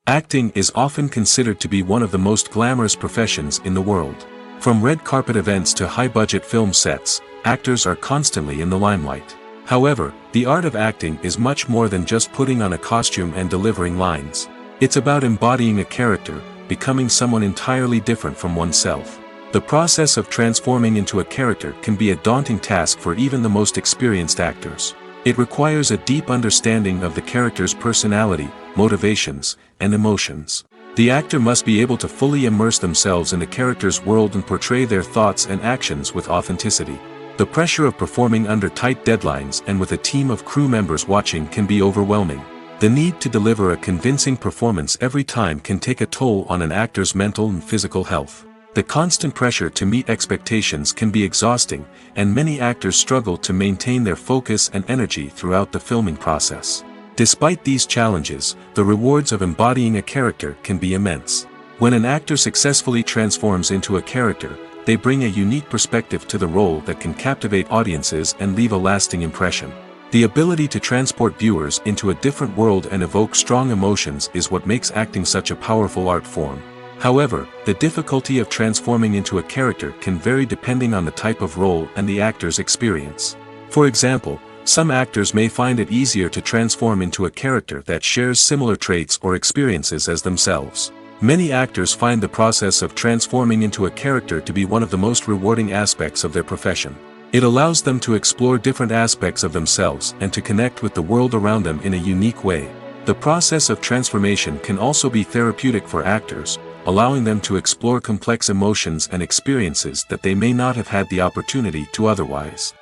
Acting is often considered to be one of the most glamorous professions in the world. From red carpet events to high-budget film sets, actors are constantly in the limelight. However, the art of acting is much more than just putting on a costume and delivering lines. It's about embodying a character, becoming someone entirely different from oneself. The process of transforming into a character can be a daunting task for even the most experienced actors. It requires a deep understanding of the character's personality, motivations, and emotions. The actor must be able to fully immerse themselves in the character's world and portray their thoughts and actions with authenticity. The pressure of performing under tight deadlines and with a team of crew members watching can be overwhelming. The need to deliver a convincing performance every time can take a toll on an actor's mental and physical health. The constant pressure to meet expectations can be exhausting, and many actors struggle to maintain their focus and energy throughout the filming process. Despite these challenges, the rewards of embodying a character can be immense. When an actor successfully transforms into a character, they bring a unique perspective to the role that can captivate audiences and leave a lasting impression. The ability to transport viewers into a different world and evoke strong emotions is what makes acting such a powerful art form. However, the difficulty of transforming into a character can vary depending on the type of role and the actor's experience. For example, some actors may find it easier to transform into a character that shares similar traits or experiences as themselves. Many actors find the process of transforming into a character to be one of the most rewarding aspects of their profession. It allows them to explore different aspects of themselves and to connect with the world around them in a unique way. The process of transformation can also be therapeutic for actors, allowing them to explore complex emotions and experiences that they may not have had the opportunity to otherwise.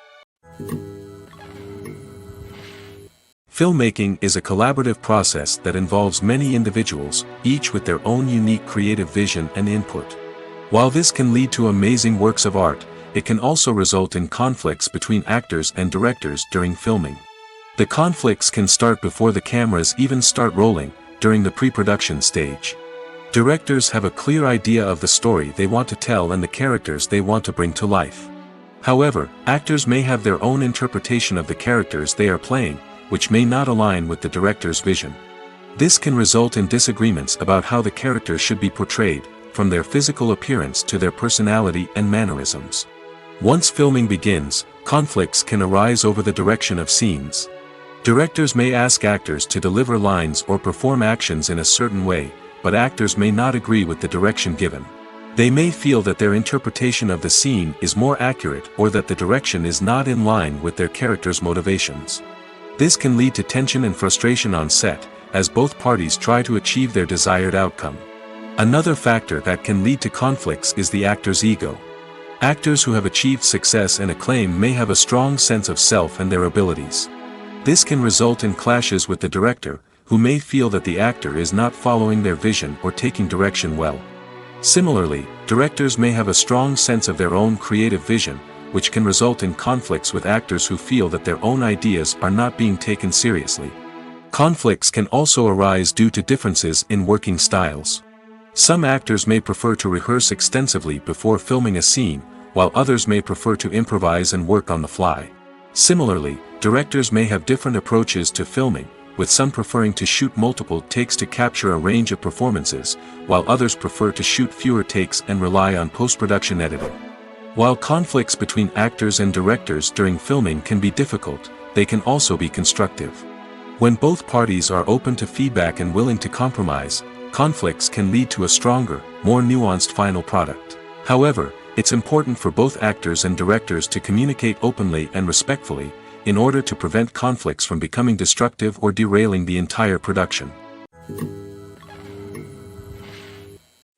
Filmmaking is a collaborative process that involves many individuals, each with their own unique creative vision and input. While this can lead to amazing works of art, it can also result in conflicts between actors and directors during filming. The conflicts can start before the cameras even start rolling, during the pre-production stage. Directors have a clear idea of the story they want to tell and the characters they want to bring to life. However, actors may have their own interpretation of the characters they are playing, which may not align with the director's vision. This can result in disagreements about how the characters should be portrayed, from their physical appearance to their personality and mannerisms. Once filming begins, conflicts can arise over the direction of scenes. Directors may ask actors to deliver lines or perform actions in a certain way, but actors may not agree with the direction given. They may feel that their interpretation of the scene is more accurate or that the direction is not in line with their character's motivations. This can lead to tension and frustration on set, as both parties try to achieve their desired outcome. Another factor that can lead to conflicts is the actor's ego. Actors who have achieved success and acclaim may have a strong sense of self and their abilities. This can result in clashes with the director, who may feel that the actor is not following their vision or taking direction well. Similarly, directors may have a strong sense of their own creative vision, which can result in conflicts with actors who feel that their own ideas are not being taken seriously. Conflicts can also arise due to differences in working styles. Some actors may prefer to rehearse extensively before filming a scene, while others may prefer to improvise and work on the fly. Similarly, directors may have different approaches to filming, with some preferring to shoot multiple takes to capture a range of performances, while others prefer to shoot fewer takes and rely on post-production editing. While conflicts between actors and directors during filming can be difficult, they can also be constructive. When both parties are open to feedback and willing to compromise, conflicts can lead to a stronger, more nuanced final product. However, it's important for both actors and directors to communicate openly and respectfully, in order to prevent conflicts from becoming destructive or derailing the entire production.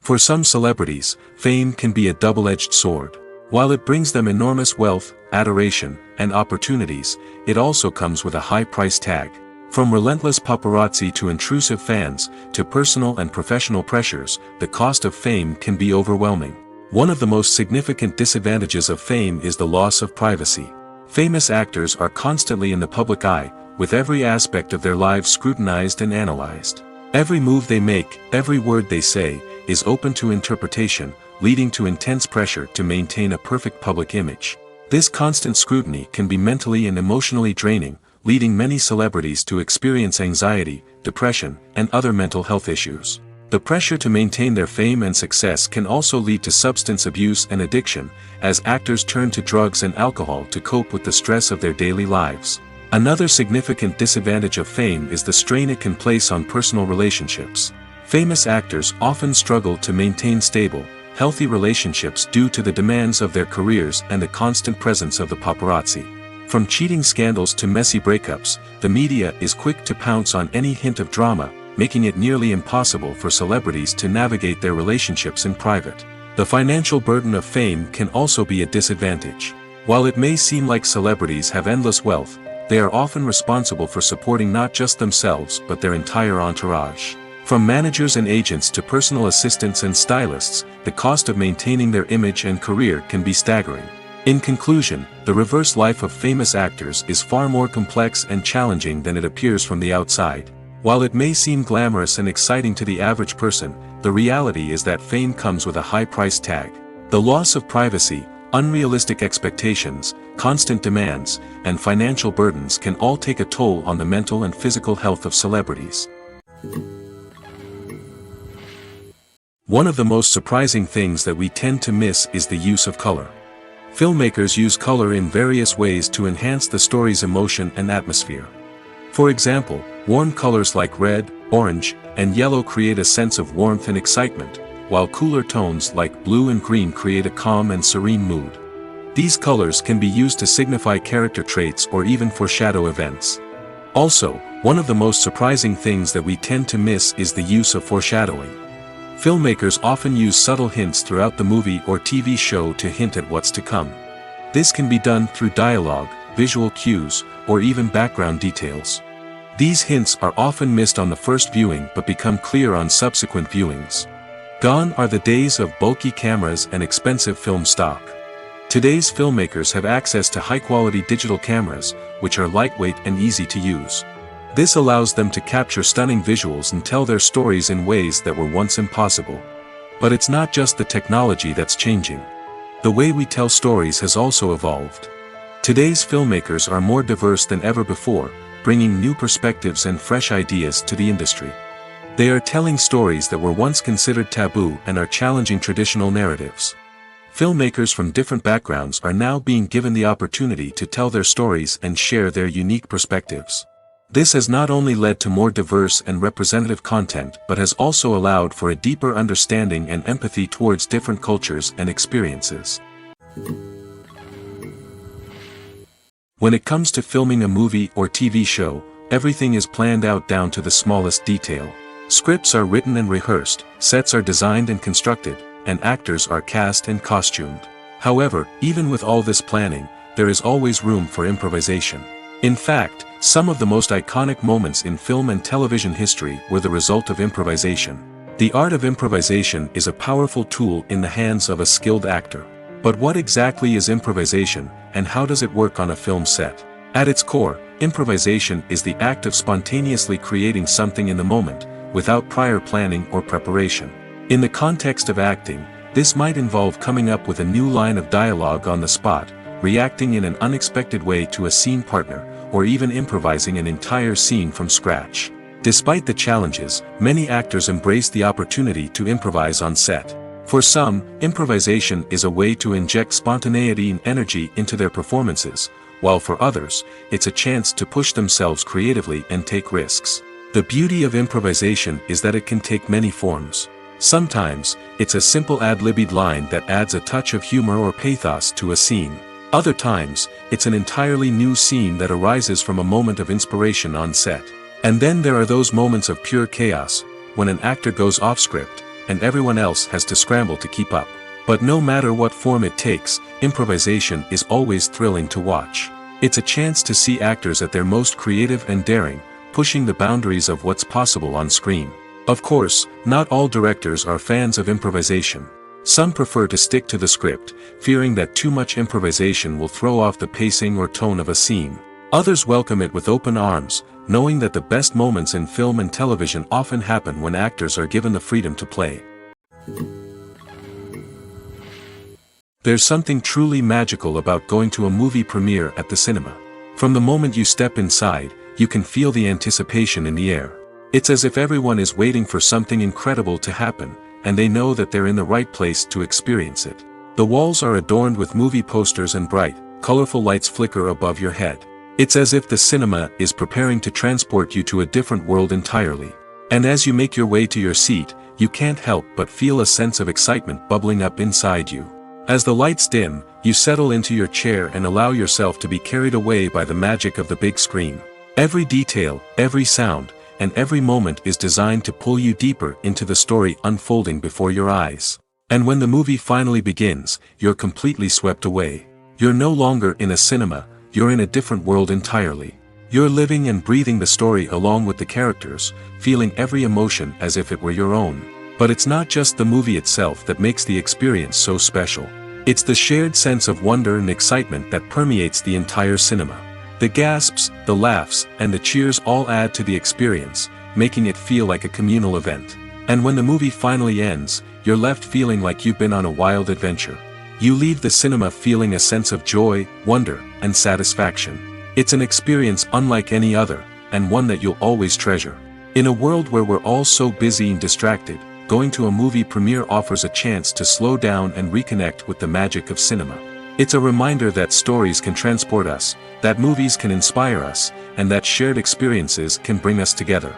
For some celebrities, fame can be a double-edged sword. While it brings them enormous wealth, adoration, and opportunities, it also comes with a high price tag. From relentless paparazzi to intrusive fans, to personal and professional pressures, the cost of fame can be overwhelming. One of the most significant disadvantages of fame is the loss of privacy. Famous actors are constantly in the public eye, with every aspect of their lives scrutinized and analyzed. Every move they make, every word they say, is open to interpretation, leading to intense pressure to maintain a perfect public image. This constant scrutiny can be mentally and emotionally draining, leading many celebrities to experience anxiety, depression, and other mental health issues. The pressure to maintain their fame and success can also lead to substance abuse and addiction, as actors turn to drugs and alcohol to cope with the stress of their daily lives. Another significant disadvantage of fame is the strain it can place on personal relationships. Famous actors often struggle to maintain stable, healthy relationships due to the demands of their careers and the constant presence of the paparazzi. From cheating scandals to messy breakups, the media is quick to pounce on any hint of drama, making it nearly impossible for celebrities to navigate their relationships in private. The financial burden of fame can also be a disadvantage. While it may seem like celebrities have endless wealth, they are often responsible for supporting not just themselves but their entire entourage. From managers and agents to personal assistants and stylists, the cost of maintaining their image and career can be staggering. In conclusion, the reverse life of famous actors is far more complex and challenging than it appears from the outside. While it may seem glamorous and exciting to the average person, the reality is that fame comes with a high price tag. The loss of privacy, unrealistic expectations, constant demands, and financial burdens can all take a toll on the mental and physical health of celebrities. One of the most surprising things that we tend to miss is the use of color. Filmmakers use color in various ways to enhance the story's emotion and atmosphere. For example, warm colors like red, orange, and yellow create a sense of warmth and excitement, while cooler tones like blue and green create a calm and serene mood. These colors can be used to signify character traits or even foreshadow events. Also, one of the most surprising things that we tend to miss is the use of foreshadowing. Filmmakers often use subtle hints throughout the movie or TV show to hint at what's to come. This can be done through dialogue, visual cues, or even background details. These hints are often missed on the first viewing but become clear on subsequent viewings. Gone are the days of bulky cameras and expensive film stock. Today's filmmakers have access to high-quality digital cameras, which are lightweight and easy to use. This allows them to capture stunning visuals and tell their stories in ways that were once impossible. But it's not just the technology that's changing. The way we tell stories has also evolved. Today's filmmakers are more diverse than ever before, bringing new perspectives and fresh ideas to the industry. They are telling stories that were once considered taboo and are challenging traditional narratives. Filmmakers from different backgrounds are now being given the opportunity to tell their stories and share their unique perspectives. This has not only led to more diverse and representative content but has also allowed for a deeper understanding and empathy towards different cultures and experiences. When it comes to filming a movie or TV show, everything is planned out down to the smallest detail. Scripts are written and rehearsed, sets are designed and constructed, and actors are cast and costumed. However, even with all this planning, there is always room for improvisation. In fact, some of the most iconic moments in film and television history were the result of improvisation. The art of improvisation is a powerful tool in the hands of a skilled actor. But what exactly is improvisation, and how does it work on a film set? At its core, improvisation is the act of spontaneously creating something in the moment, without prior planning or preparation. In the context of acting, this might involve coming up with a new line of dialogue on the spot, reacting in an unexpected way to a scene partner, or even improvising an entire scene from scratch. Despite the challenges, many actors embrace the opportunity to improvise on set. For some, improvisation is a way to inject spontaneity and energy into their performances, while for others, it's a chance to push themselves creatively and take risks. The beauty of improvisation is that it can take many forms. Sometimes, it's a simple ad-libbed line that adds a touch of humor or pathos to a scene. Other times, it's an entirely new scene that arises from a moment of inspiration on set. And then there are those moments of pure chaos, when an actor goes off script, and everyone else has to scramble to keep up. But no matter what form it takes, improvisation is always thrilling to watch. It's a chance to see actors at their most creative and daring, pushing the boundaries of what's possible on screen. Of course, not all directors are fans of improvisation. Some prefer to stick to the script, fearing that too much improvisation will throw off the pacing or tone of a scene. Others welcome it with open arms, knowing that the best moments in film and television often happen when actors are given the freedom to play. There's something truly magical about going to a movie premiere at the cinema. From the moment you step inside, you can feel the anticipation in the air. It's as if everyone is waiting for something incredible to happen, and they know that they're in the right place to experience it. The walls are adorned with movie posters and bright, colorful lights flicker above your head. It's as if the cinema is preparing to transport you to a different world entirely. And as you make your way to your seat, you can't help but feel a sense of excitement bubbling up inside you. As the lights dim, you settle into your chair and allow yourself to be carried away by the magic of the big screen. Every detail, every sound, and every moment is designed to pull you deeper into the story unfolding before your eyes. And when the movie finally begins, you're completely swept away. You're no longer in a cinema, you're in a different world entirely. You're living and breathing the story along with the characters, feeling every emotion as if it were your own. But it's not just the movie itself that makes the experience so special. It's the shared sense of wonder and excitement that permeates the entire cinema. The gasps, the laughs, and the cheers all add to the experience, making it feel like a communal event. And when the movie finally ends, you're left feeling like you've been on a wild adventure. You leave the cinema feeling a sense of joy, wonder, and satisfaction. It's an experience unlike any other, and one that you'll always treasure. In a world where we're all so busy and distracted, going to a movie premiere offers a chance to slow down and reconnect with the magic of cinema. It's a reminder that stories can transport us, that movies can inspire us, and that shared experiences can bring us together.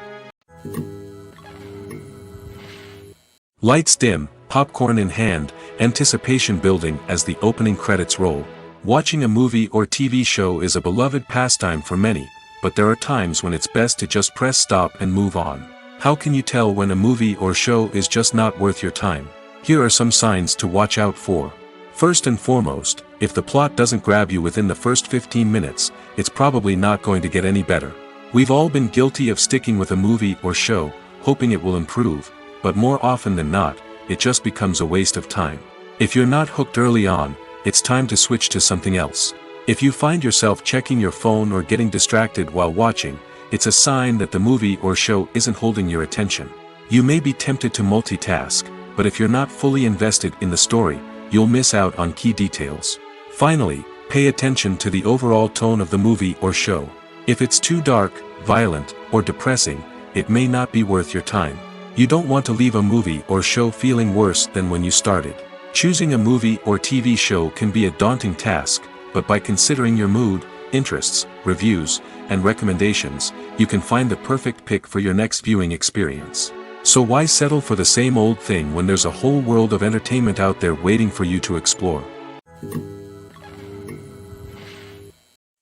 Lights dim, popcorn in hand, anticipation building as the opening credits roll. Watching a movie or TV show is a beloved pastime for many, but there are times when it's best to just press stop and move on. How can you tell when a movie or show is just not worth your time? Here are some signs to watch out for. First and foremost, if the plot doesn't grab you within the first 15 minutes, it's probably not going to get any better. We've all been guilty of sticking with a movie or show, hoping it will improve, but more often than not, it just becomes a waste of time. If you're not hooked early on, it's time to switch to something else. If you find yourself checking your phone or getting distracted while watching, it's a sign that the movie or show isn't holding your attention. You may be tempted to multitask, but if you're not fully invested in the story, you'll miss out on key details. Finally, pay attention to the overall tone of the movie or show. If it's too dark, violent, or depressing, it may not be worth your time. You don't want to leave a movie or show feeling worse than when you started. Choosing a movie or TV show can be a daunting task, but by considering your mood, interests, reviews, and recommendations, you can find the perfect pick for your next viewing experience. So why settle for the same old thing when there's a whole world of entertainment out there waiting for you to explore?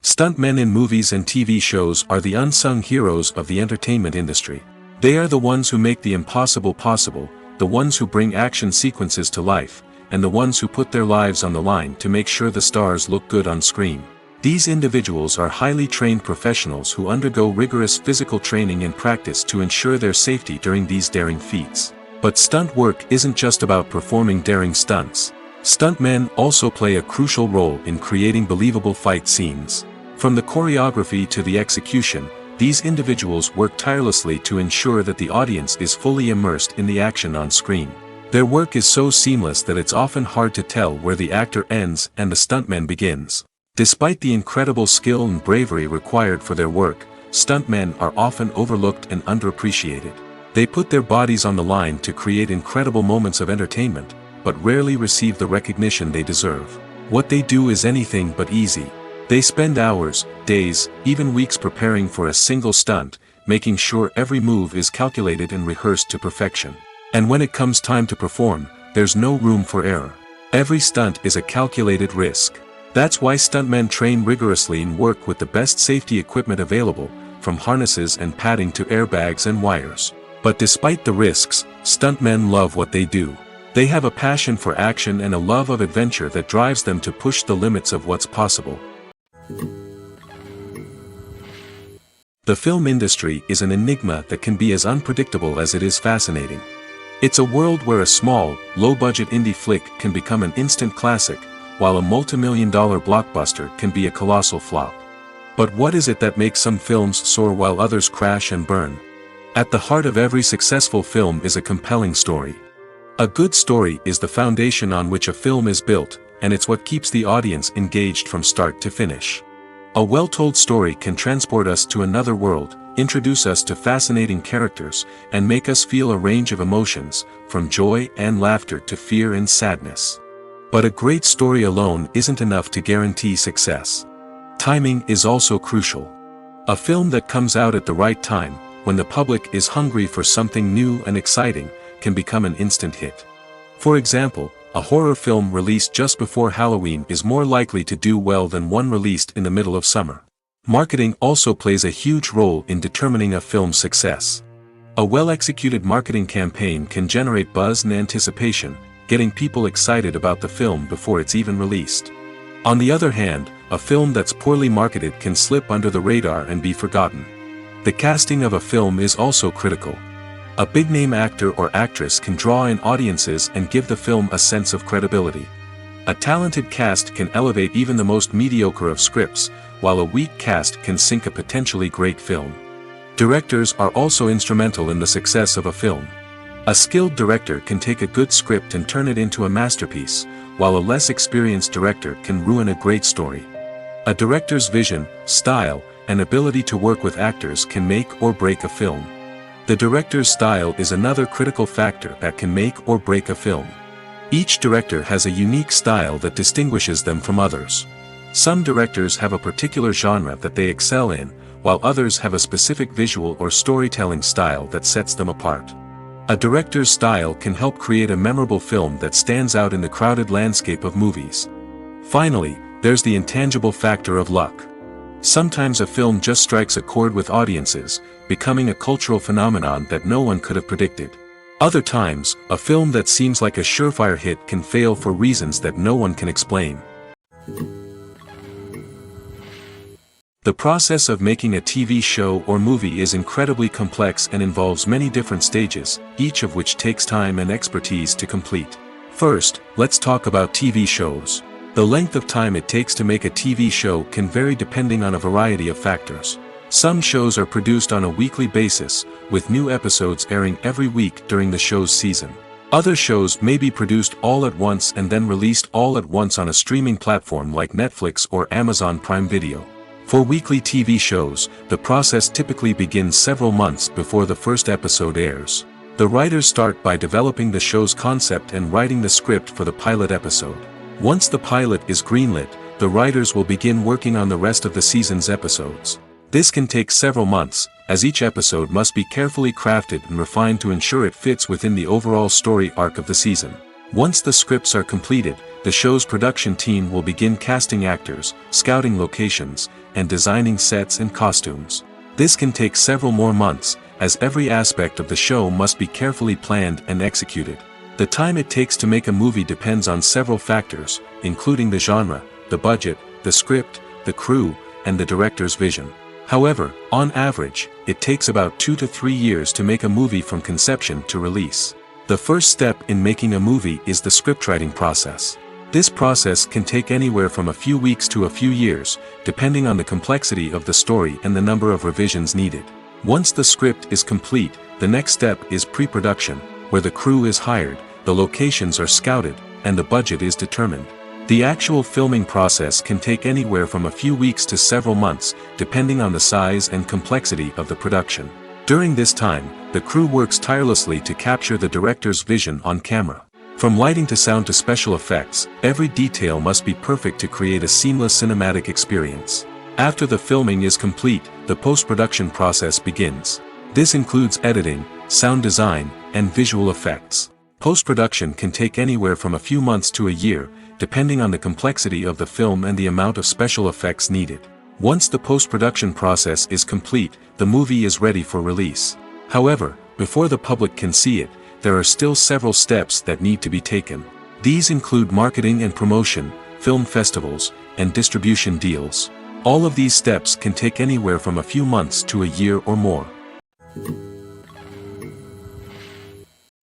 Stuntmen in movies and TV shows are the unsung heroes of the entertainment industry. They are the ones who make the impossible possible, the ones who bring action sequences to life, and the ones who put their lives on the line to make sure the stars look good on screen. These individuals are highly trained professionals who undergo rigorous physical training and practice to ensure their safety during these daring feats. But stunt work isn't just about performing daring stunts. Stuntmen also play a crucial role in creating believable fight scenes. From the choreography to the execution, these individuals work tirelessly to ensure that the audience is fully immersed in the action on screen. Their work is so seamless that it's often hard to tell where the actor ends and the stuntman begins. Despite the incredible skill and bravery required for their work, stuntmen are often overlooked and underappreciated. They put their bodies on the line to create incredible moments of entertainment, but rarely receive the recognition they deserve. What they do is anything but easy. They spend hours, days, even weeks preparing for a single stunt, making sure every move is calculated and rehearsed to perfection. And when it comes time to perform, there's no room for error. Every stunt is a calculated risk. That's why stuntmen train rigorously and work with the best safety equipment available, from harnesses and padding to airbags and wires. But despite the risks, stuntmen love what they do. They have a passion for action and a love of adventure that drives them to push the limits of what's possible. The film industry is an enigma that can be as unpredictable as it is fascinating. It's a world where a small, low-budget indie flick can become an instant classic, while a multi-million-dollar blockbuster can be a colossal flop. But what is it that makes some films soar while others crash and burn? At the heart of every successful film is a compelling story. A good story is the foundation on which a film is built, and it's what keeps the audience engaged from start to finish. A well-told story can transport us to another world, introduce us to fascinating characters, and make us feel a range of emotions, from joy and laughter to fear and sadness. But a great story alone isn't enough to guarantee success. Timing is also crucial. A film that comes out at the right time, when the public is hungry for something new and exciting, can become an instant hit. For example, a horror film released just before Halloween is more likely to do well than one released in the middle of summer. Marketing also plays a huge role in determining a film's success. A well-executed marketing campaign can generate buzz and anticipation, getting people excited about the film before it's even released. On the other hand, a film that's poorly marketed can slip under the radar and be forgotten. The casting of a film is also critical. A big-name actor or actress can draw in audiences and give the film a sense of credibility. A talented cast can elevate even the most mediocre of scripts, while a weak cast can sink a potentially great film. Directors are also instrumental in the success of a film. A skilled director can take a good script and turn it into a masterpiece, while a less experienced director can ruin a great story. A director's vision, style, and ability to work with actors can make or break a film. The director's style is another critical factor that can make or break a film. Each director has a unique style that distinguishes them from others. Some directors have a particular genre that they excel in, while others have a specific visual or storytelling style that sets them apart. A director's style can help create a memorable film that stands out in the crowded landscape of movies. Finally, there's the intangible factor of luck. Sometimes a film just strikes a chord with audiences, becoming a cultural phenomenon that no one could have predicted. Other times, a film that seems like a surefire hit can fail for reasons that no one can explain. The process of making a TV show or movie is incredibly complex and involves many different stages, each of which takes time and expertise to complete. First, let's talk about TV shows. The length of time it takes to make a TV show can vary depending on a variety of factors. Some shows are produced on a weekly basis, with new episodes airing every week during the show's season. Other shows may be produced all at once and then released all at once on a streaming platform like Netflix or Amazon Prime Video. For weekly TV shows, the process typically begins several months before the first episode airs. The writers start by developing the show's concept and writing the script for the pilot episode. Once the pilot is greenlit, the writers will begin working on the rest of the season's episodes. This can take several months, as each episode must be carefully crafted and refined to ensure it fits within the overall story arc of the season. Once the scripts are completed, the show's production team will begin casting actors, scouting locations, and designing sets and costumes. This can take several more months, as every aspect of the show must be carefully planned and executed. The time it takes to make a movie depends on several factors, including the genre, the budget, the script, the crew, and the director's vision. However, on average, it takes about 2 to 3 years to make a movie from conception to release. The first step in making a movie is the scriptwriting process. This process can take anywhere from a few weeks to a few years, depending on the complexity of the story and the number of revisions needed. Once the script is complete, the next step is pre-production, where the crew is hired, the locations are scouted, and the budget is determined. The actual filming process can take anywhere from a few weeks to several months, depending on the size and complexity of the production. During this time, the crew works tirelessly to capture the director's vision on camera. From lighting to sound to special effects, every detail must be perfect to create a seamless cinematic experience. After the filming is complete, the post-production process begins. This includes editing, sound design, and visual effects. Post-production can take anywhere from a few months to a year, depending on the complexity of the film and the amount of special effects needed. Once the post-production process is complete, the movie is ready for release. However, before the public can see it, there are still several steps that need to be taken. These include marketing and promotion, film festivals, and distribution deals. All of these steps can take anywhere from a few months to a year or more.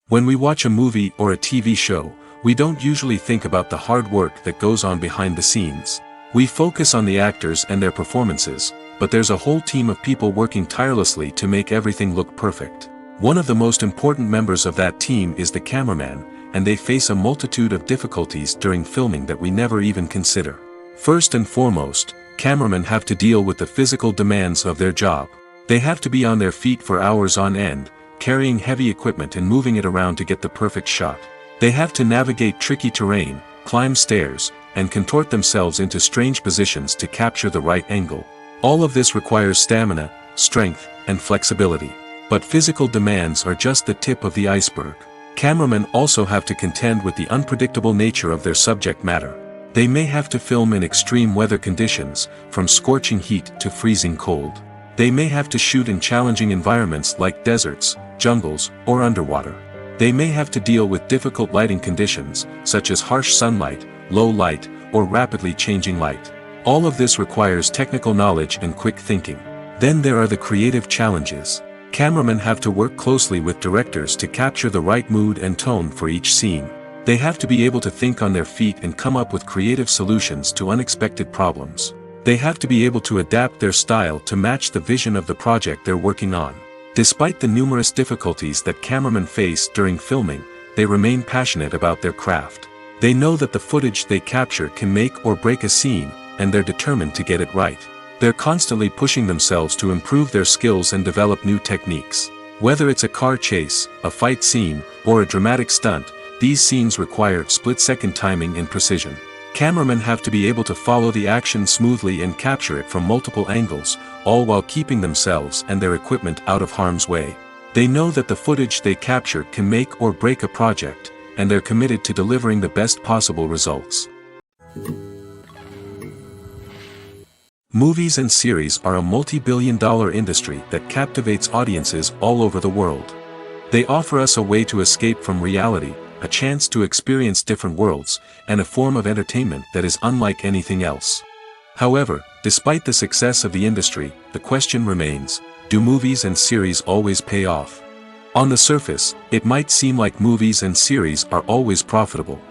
When we watch a movie or a TV show, we don't usually think about the hard work that goes on behind the scenes. We focus on the actors and their performances, but there's a whole team of people working tirelessly to make everything look perfect. One of the most important members of that team is the cameraman, and they face a multitude of difficulties during filming that we never even consider. First and foremost, cameramen have to deal with the physical demands of their job. They have to be on their feet for hours on end, carrying heavy equipment and moving it around to get the perfect shot. They have to navigate tricky terrain, climb stairs, and contort themselves into strange positions to capture the right angle. All of this requires stamina, strength, and flexibility. But physical demands are just the tip of the iceberg. Cameramen also have to contend with the unpredictable nature of their subject matter. They may have to film in extreme weather conditions, from scorching heat to freezing cold. They may have to shoot in challenging environments like deserts, jungles, or underwater. They may have to deal with difficult lighting conditions, such as harsh sunlight, low light, or rapidly changing light. All of this requires technical knowledge and quick thinking. Then there are the creative challenges. Cameramen have to work closely with directors to capture the right mood and tone for each scene. They have to be able to think on their feet and come up with creative solutions to unexpected problems. They have to be able to adapt their style to match the vision of the project they're working on. Despite the numerous difficulties that cameramen face during filming, they remain passionate about their craft. They know that the footage they capture can make or break a scene, and they're determined to get it right. They're constantly pushing themselves to improve their skills and develop new techniques. Whether it's a car chase, a fight scene, or a dramatic stunt, these scenes require split-second timing and precision. Cameramen have to be able to follow the action smoothly and capture it from multiple angles, all while keeping themselves and their equipment out of harm's way. They know that the footage they capture can make or break a project, and they're committed to delivering the best possible results. Movies and series are a multi-billion-dollar industry that captivates audiences all over the world. They offer us a way to escape from reality, a chance to experience different worlds, and a form of entertainment that is unlike anything else. However, despite the success of the industry, the question remains, do movies and series always pay off? On the surface, it might seem like movies and series are always profitable.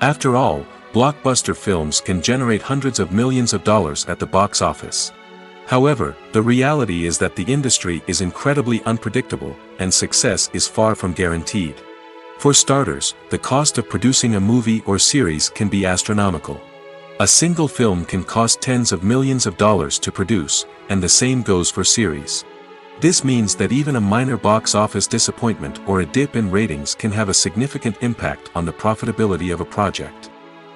After all, blockbuster films can generate hundreds of millions of dollars at the box office. However, the reality is that the industry is incredibly unpredictable, and success is far from guaranteed. For starters, the cost of producing a movie or series can be astronomical. A single film can cost tens of millions of dollars to produce, and the same goes for series. This means that even a minor box office disappointment or a dip in ratings can have a significant impact on the profitability of a project.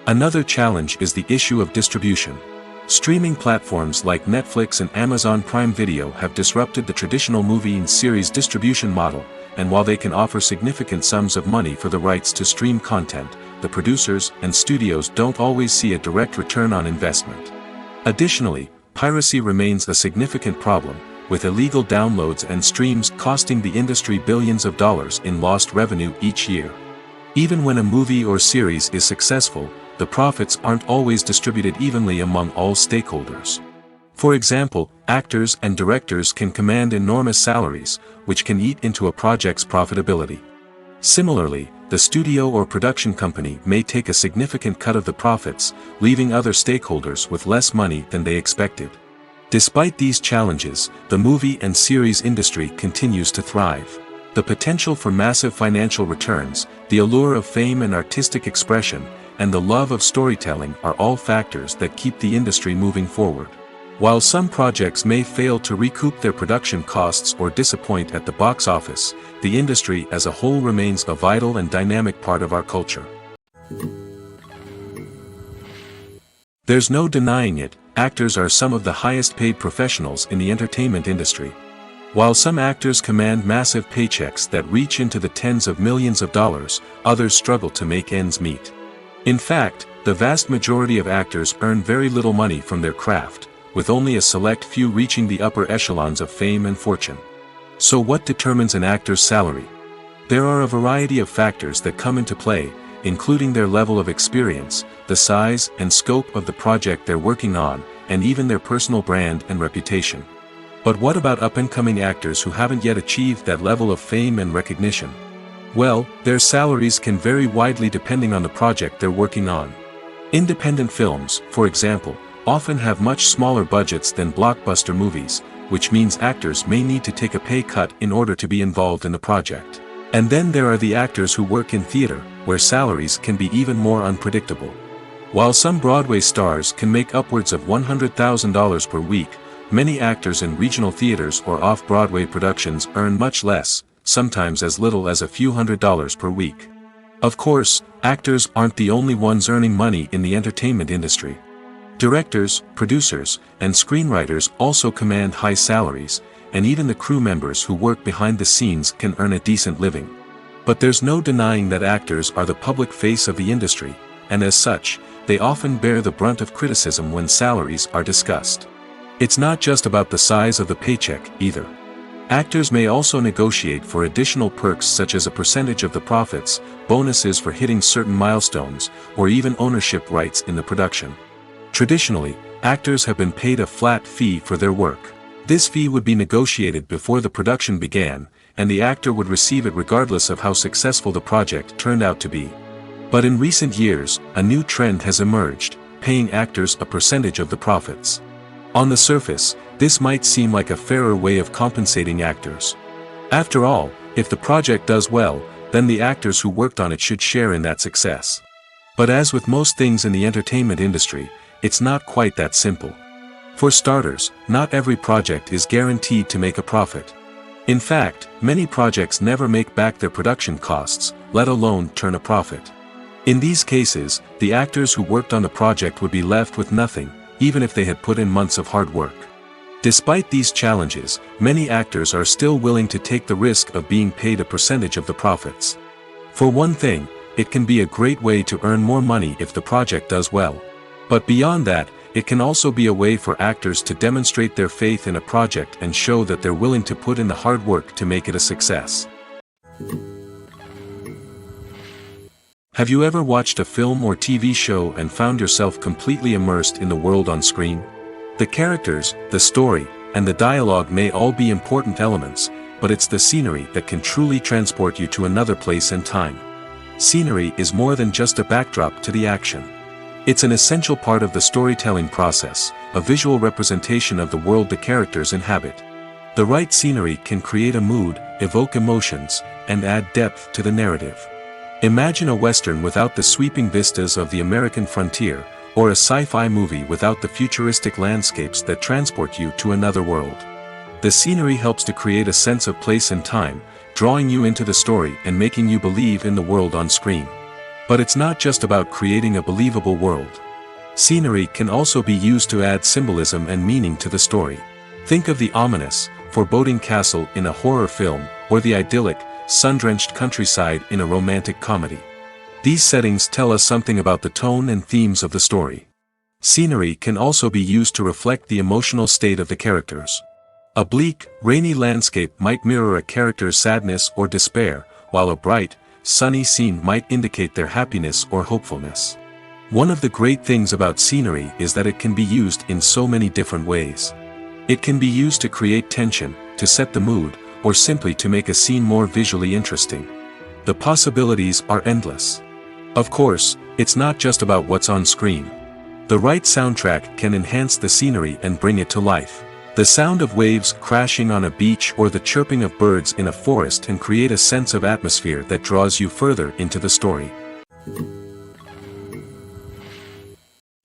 Another challenge is the issue of distribution. Streaming platforms like Netflix and Amazon Prime Video have disrupted the traditional movie and series distribution model, and while they can offer significant sums of money for the rights to stream content, the producers and studios don't always see a direct return on investment. Additionally, piracy remains a significant problem, with illegal downloads and streams costing the industry billions of dollars in lost revenue each year. Even when a movie or series is successful, the profits aren't always distributed evenly among all stakeholders. For example, actors and directors can command enormous salaries, which can eat into a project's profitability. Similarly, the studio or production company may take a significant cut of the profits, leaving other stakeholders with less money than they expected. Despite these challenges, the movie and series industry continues to thrive. The potential for massive financial returns, the allure of fame and artistic expression, and the love of storytelling are all factors that keep the industry moving forward. While some projects may fail to recoup their production costs or disappoint at the box office, the industry as a whole remains a vital and dynamic part of our culture. There's no denying it, actors are some of the highest paid professionals in the entertainment industry. While some actors command massive paychecks that reach into the tens of millions of dollars, others struggle to make ends meet. In fact, the vast majority of actors earn very little money from their craft, with only a select few reaching the upper echelons of fame and fortune. So what determines an actor's salary? There are a variety of factors that come into play, including their level of experience, the size and scope of the project they're working on, and even their personal brand and reputation. But what about up-and-coming actors who haven't yet achieved that level of fame and recognition? Well, their salaries can vary widely depending on the project they're working on. Independent films, for example, often have much smaller budgets than blockbuster movies, which means actors may need to take a pay cut in order to be involved in the project. And then there are the actors who work in theater, where salaries can be even more unpredictable. While some Broadway stars can make upwards of $100,000 per week, many actors in regional theaters or off-Broadway productions earn much less, sometimes as little as a few $100s per week. Of course, actors aren't the only ones earning money in the entertainment industry. Directors, producers, and screenwriters also command high salaries, and even the crew members who work behind the scenes can earn a decent living. But there's no denying that actors are the public face of the industry, and as such, they often bear the brunt of criticism when salaries are discussed. It's not just about the size of the paycheck, either. Actors may also negotiate for additional perks such as a percentage of the profits, bonuses for hitting certain milestones, or even ownership rights in the production. Traditionally, actors have been paid a flat fee for their work. This fee would be negotiated before the production began, and the actor would receive it regardless of how successful the project turned out to be. But in recent years, a new trend has emerged, paying actors a percentage of the profits. On the surface, this might seem like a fairer way of compensating actors. After all, if the project does well, then the actors who worked on it should share in that success. But as with most things in the entertainment industry, it's not quite that simple. For starters, not every project is guaranteed to make a profit. In fact, many projects never make back their production costs, let alone turn a profit. In these cases, the actors who worked on the project would be left with nothing, even if they had put in months of hard work. Despite these challenges, many actors are still willing to take the risk of being paid a percentage of the profits. For one thing, it can be a great way to earn more money if the project does well. But beyond that, it can also be a way for actors to demonstrate their faith in a project and show that they're willing to put in the hard work to make it a success. Have you ever watched a film or TV show and found yourself completely immersed in the world on screen? The characters, the story, and the dialogue may all be important elements, but it's the scenery that can truly transport you to another place and time. Scenery is more than just a backdrop to the action. It's an essential part of the storytelling process, a visual representation of the world the characters inhabit. The right scenery can create a mood, evoke emotions, and add depth to the narrative. Imagine a Western without the sweeping vistas of the American frontier, or a sci-fi movie without the futuristic landscapes that transport you to another world. The scenery helps to create a sense of place and time, drawing you into the story and making you believe in the world on screen. But it's not just about creating a believable world. Scenery can also be used to add symbolism and meaning to the story. Think of the ominous, foreboding castle in a horror film, or the idyllic, sun-drenched countryside in a romantic comedy. These settings tell us something about the tone and themes of the story. Scenery can also be used to reflect the emotional state of the characters. A bleak, rainy landscape might mirror a character's sadness or despair, while a bright, sunny scene might indicate their happiness or hopefulness. One of the great things about scenery is that it can be used in so many different ways. It can be used to create tension, to set the mood, or simply to make a scene more visually interesting. The possibilities are endless. Of course, it's not just about what's on screen. The right soundtrack can enhance the scenery and bring it to life. The sound of waves crashing on a beach or the chirping of birds in a forest can create a sense of atmosphere that draws you further into the story.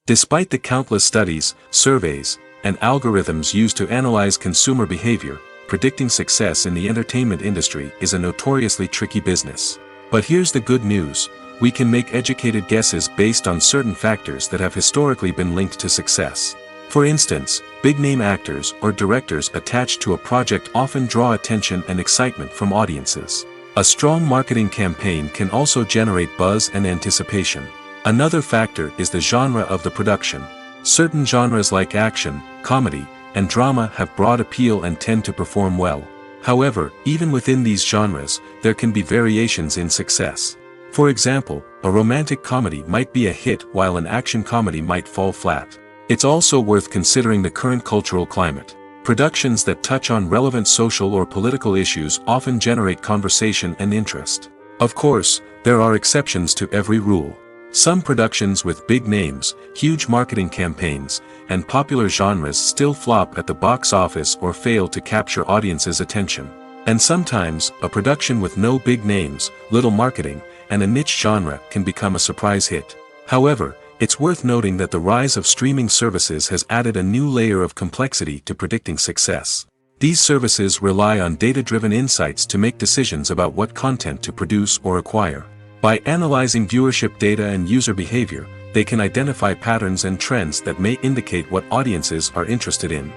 Despite the countless studies, surveys, and algorithms used to analyze consumer behavior, predicting success in the entertainment industry is a notoriously tricky business. But here's the good news: we can make educated guesses based on certain factors that have historically been linked to success. For instance, big-name actors or directors attached to a project often draw attention and excitement from audiences. A strong marketing campaign can also generate buzz and anticipation. Another factor is the genre of the production. Certain genres like action, comedy, and drama have broad appeal and tend to perform well. However, even within these genres, there can be variations in success. For example, a romantic comedy might be a hit while an action comedy might fall flat. It's also worth considering the current cultural climate. Productions that touch on relevant social or political issues often generate conversation and interest. Of course, there are exceptions to every rule. Some productions with big names, huge marketing campaigns, and popular genres still flop at the box office or fail to capture audiences' attention. And sometimes, a production with no big names, little marketing, and a niche genre can become a surprise hit. However, it's worth noting that the rise of streaming services has added a new layer of complexity to predicting success. These services rely on data-driven insights to make decisions about what content to produce or acquire. By analyzing viewership data and user behavior, they can identify patterns and trends that may indicate what audiences are interested in.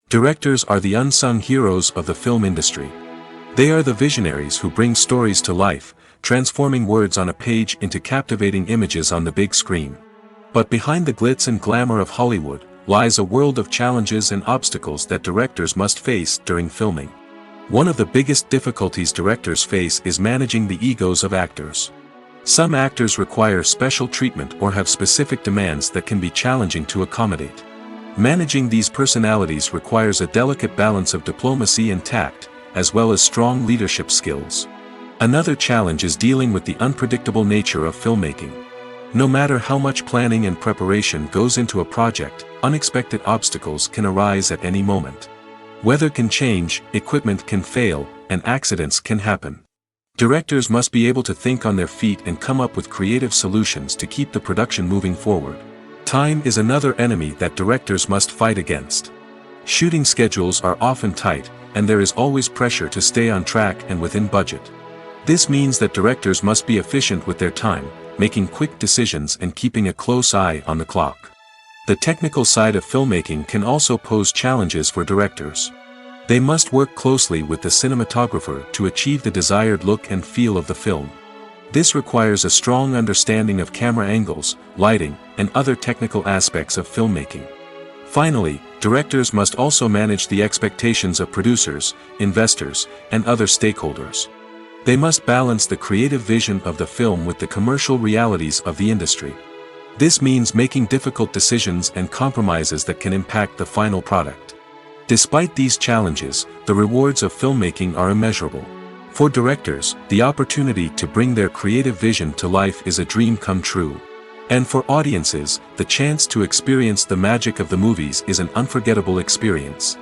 Directors are the unsung heroes of the film industry. They are the visionaries who bring stories to life, transforming words on a page into captivating images on the big screen. But behind the glitz and glamour of Hollywood lies a world of challenges and obstacles that directors must face during filming. One of the biggest difficulties directors face is managing the egos of actors. Some actors require special treatment or have specific demands that can be challenging to accommodate. Managing these personalities requires a delicate balance of diplomacy and tact, as well as strong leadership skills. Another challenge is dealing with the unpredictable nature of filmmaking. No matter how much planning and preparation goes into a project, unexpected obstacles can arise at any moment. Weather can change, equipment can fail, and accidents can happen. Directors must be able to think on their feet and come up with creative solutions to keep the production moving forward. Time is another enemy that directors must fight against. Shooting schedules are often tight, and there is always pressure to stay on track and within budget. This means that directors must be efficient with their time, making quick decisions and keeping a close eye on the clock. The technical side of filmmaking can also pose challenges for directors. They must work closely with the cinematographer to achieve the desired look and feel of the film. This requires a strong understanding of camera angles, lighting, and other technical aspects of filmmaking. Finally, directors must also manage the expectations of producers, investors, and other stakeholders. They must balance the creative vision of the film with the commercial realities of the industry. This means making difficult decisions and compromises that can impact the final product. Despite these challenges, the rewards of filmmaking are immeasurable. For directors, the opportunity to bring their creative vision to life is a dream come true. And for audiences, the chance to experience the magic of the movies is an unforgettable experience.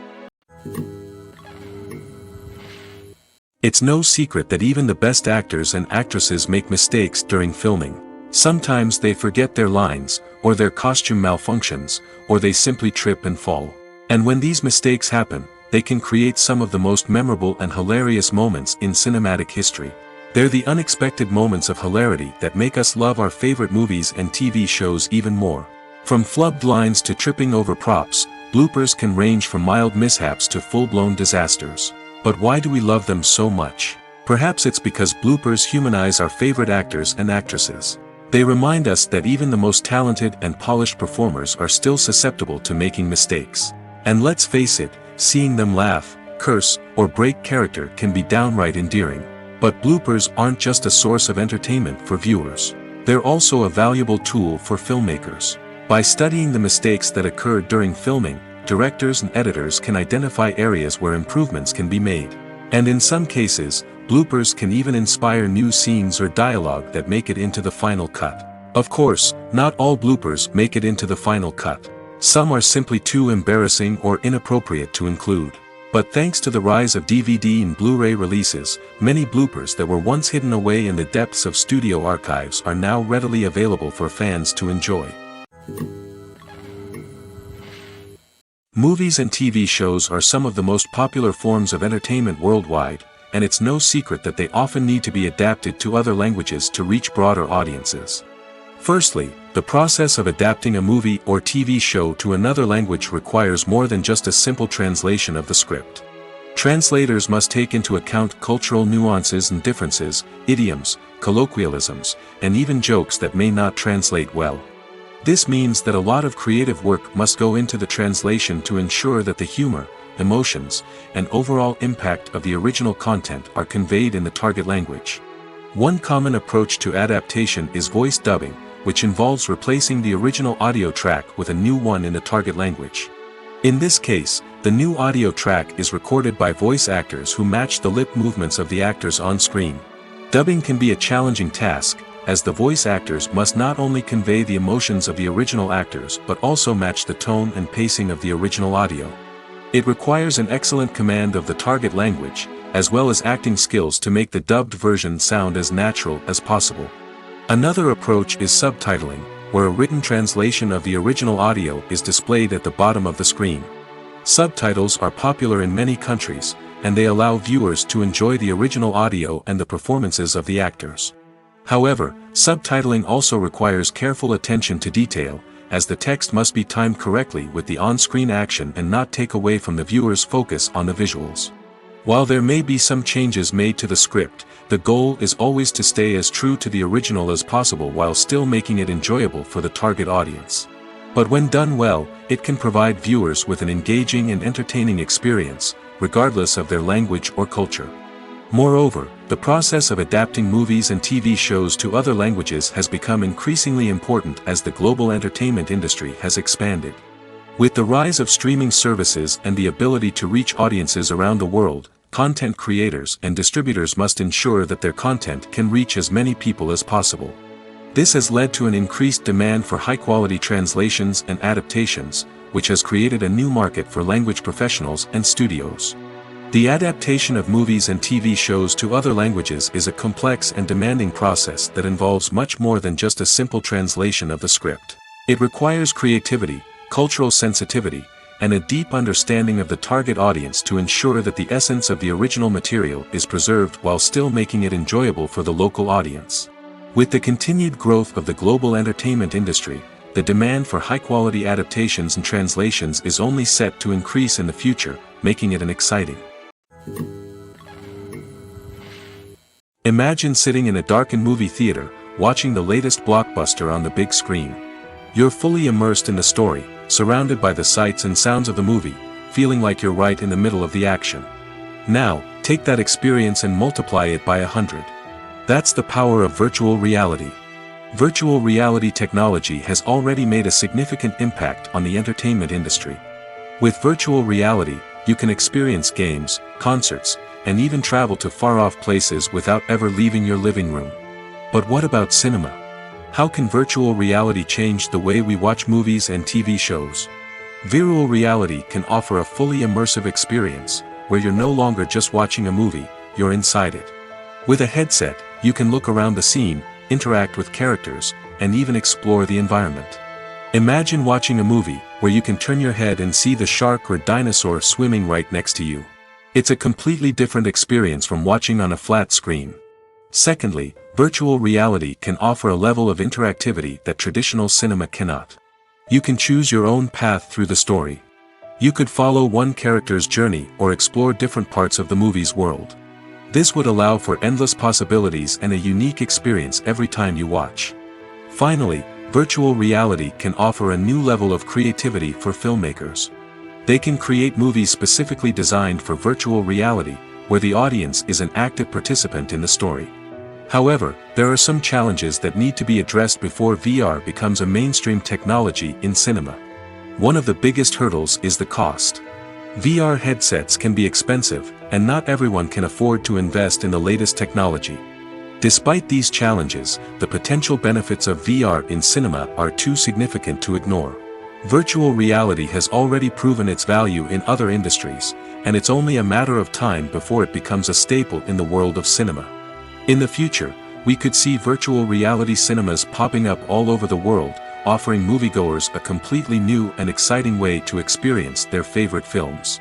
It's no secret that even the best actors and actresses make mistakes during filming. Sometimes they forget their lines, or their costume malfunctions, or they simply trip and fall. And when these mistakes happen, they can create some of the most memorable and hilarious moments in cinematic history. They're the unexpected moments of hilarity that make us love our favorite movies and TV shows even more. From flubbed lines to tripping over props, bloopers can range from mild mishaps to full-blown disasters. But why do we love them so much? Perhaps it's because bloopers humanize our favorite actors and actresses. They remind us that even the most talented and polished performers are still susceptible to making mistakes. And let's face it, seeing them laugh, curse, or break character can be downright endearing. But bloopers aren't just a source of entertainment for viewers. They're also a valuable tool for filmmakers. By studying the mistakes that occurred during filming, directors and editors can identify areas where improvements can be made. And in some cases, bloopers can even inspire new scenes or dialogue that make it into the final cut. Of course, not all bloopers make it into the final cut. Some are simply too embarrassing or inappropriate to include. But thanks to the rise of DVD and Blu-ray releases, many bloopers that were once hidden away in the depths of studio archives are now readily available for fans to enjoy. Movies and TV shows are some of the most popular forms of entertainment worldwide, and it's no secret that they often need to be adapted to other languages to reach broader audiences. Firstly, the process of adapting a movie or TV show to another language requires more than just a simple translation of the script. Translators must take into account cultural nuances and differences, idioms, colloquialisms, and even jokes that may not translate well. This means that a lot of creative work must go into the translation to ensure that the humor, emotions, and overall impact of the original content are conveyed in the target language. One common approach to adaptation is voice dubbing, which involves replacing the original audio track with a new one in the target language. In this case, the new audio track is recorded by voice actors who match the lip movements of the actors on screen. Dubbing can be a challenging task, as the voice actors must not only convey the emotions of the original actors but also match the tone and pacing of the original audio. It requires an excellent command of the target language, as well as acting skills to make the dubbed version sound as natural as possible. Another approach is subtitling, where a written translation of the original audio is displayed at the bottom of the screen. Subtitles are popular in many countries, and they allow viewers to enjoy the original audio and the performances of the actors. However, subtitling also requires careful attention to detail, as the text must be timed correctly with the on-screen action and not take away from the viewer's focus on the visuals. While there may be some changes made to the script, the goal is always to stay as true to the original as possible while still making it enjoyable for the target audience. But when done well, it can provide viewers with an engaging and entertaining experience, regardless of their language or culture. Moreover, the process of adapting movies and TV shows to other languages has become increasingly important as the global entertainment industry has expanded. With the rise of streaming services and the ability to reach audiences around the world, content creators and distributors must ensure that their content can reach as many people as possible. This has led to an increased demand for high-quality translations and adaptations, which has created a new market for language professionals and studios. The adaptation of movies and TV shows to other languages is a complex and demanding process that involves much more than just a simple translation of the script. It requires creativity, cultural sensitivity, and a deep understanding of the target audience to ensure that the essence of the original material is preserved while still making it enjoyable for the local audience. With the continued growth of the global entertainment industry, the demand for high-quality adaptations and translations is only set to increase in the future, making it exciting. Imagine sitting in a darkened movie theater, watching the latest blockbuster on the big screen. You're fully immersed in the story, surrounded by the sights and sounds of the movie, feeling like you're right in the middle of the action. Now, take that experience and multiply it by 100. That's the power of virtual reality. Virtual reality technology has already made a significant impact on the entertainment industry. With virtual reality, you can experience games, concerts, and even travel to far-off places without ever leaving your living room. But what about cinema? How can virtual reality change the way we watch movies and TV shows? Virtual reality can offer a fully immersive experience, where you're no longer just watching a movie, you're inside it. With a headset, you can look around the scene, interact with characters, and even explore the environment. Imagine watching a movie, where you can turn your head and see the shark or dinosaur swimming right next to you. It's a completely different experience from watching on a flat screen. Secondly, virtual reality can offer a level of interactivity that traditional cinema cannot. You can choose your own path through the story. You could follow one character's journey or explore different parts of the movie's world. This would allow for endless possibilities and a unique experience every time you watch. Finally, virtual reality can offer a new level of creativity for filmmakers. They can create movies specifically designed for virtual reality, where the audience is an active participant in the story. However, there are some challenges that need to be addressed before VR becomes a mainstream technology in cinema. One of the biggest hurdles is the cost. VR headsets can be expensive, and not everyone can afford to invest in the latest technology. Despite these challenges, the potential benefits of VR in cinema are too significant to ignore. Virtual reality has already proven its value in other industries, and it's only a matter of time before it becomes a staple in the world of cinema. In the future, we could see virtual reality cinemas popping up all over the world, offering moviegoers a completely new and exciting way to experience their favorite films.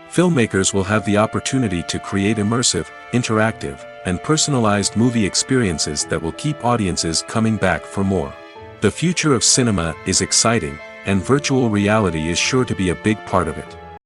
Filmmakers will have the opportunity to create immersive, interactive, and personalized movie experiences that will keep audiences coming back for more. The future of cinema is exciting, and virtual reality is sure to be a big part of it.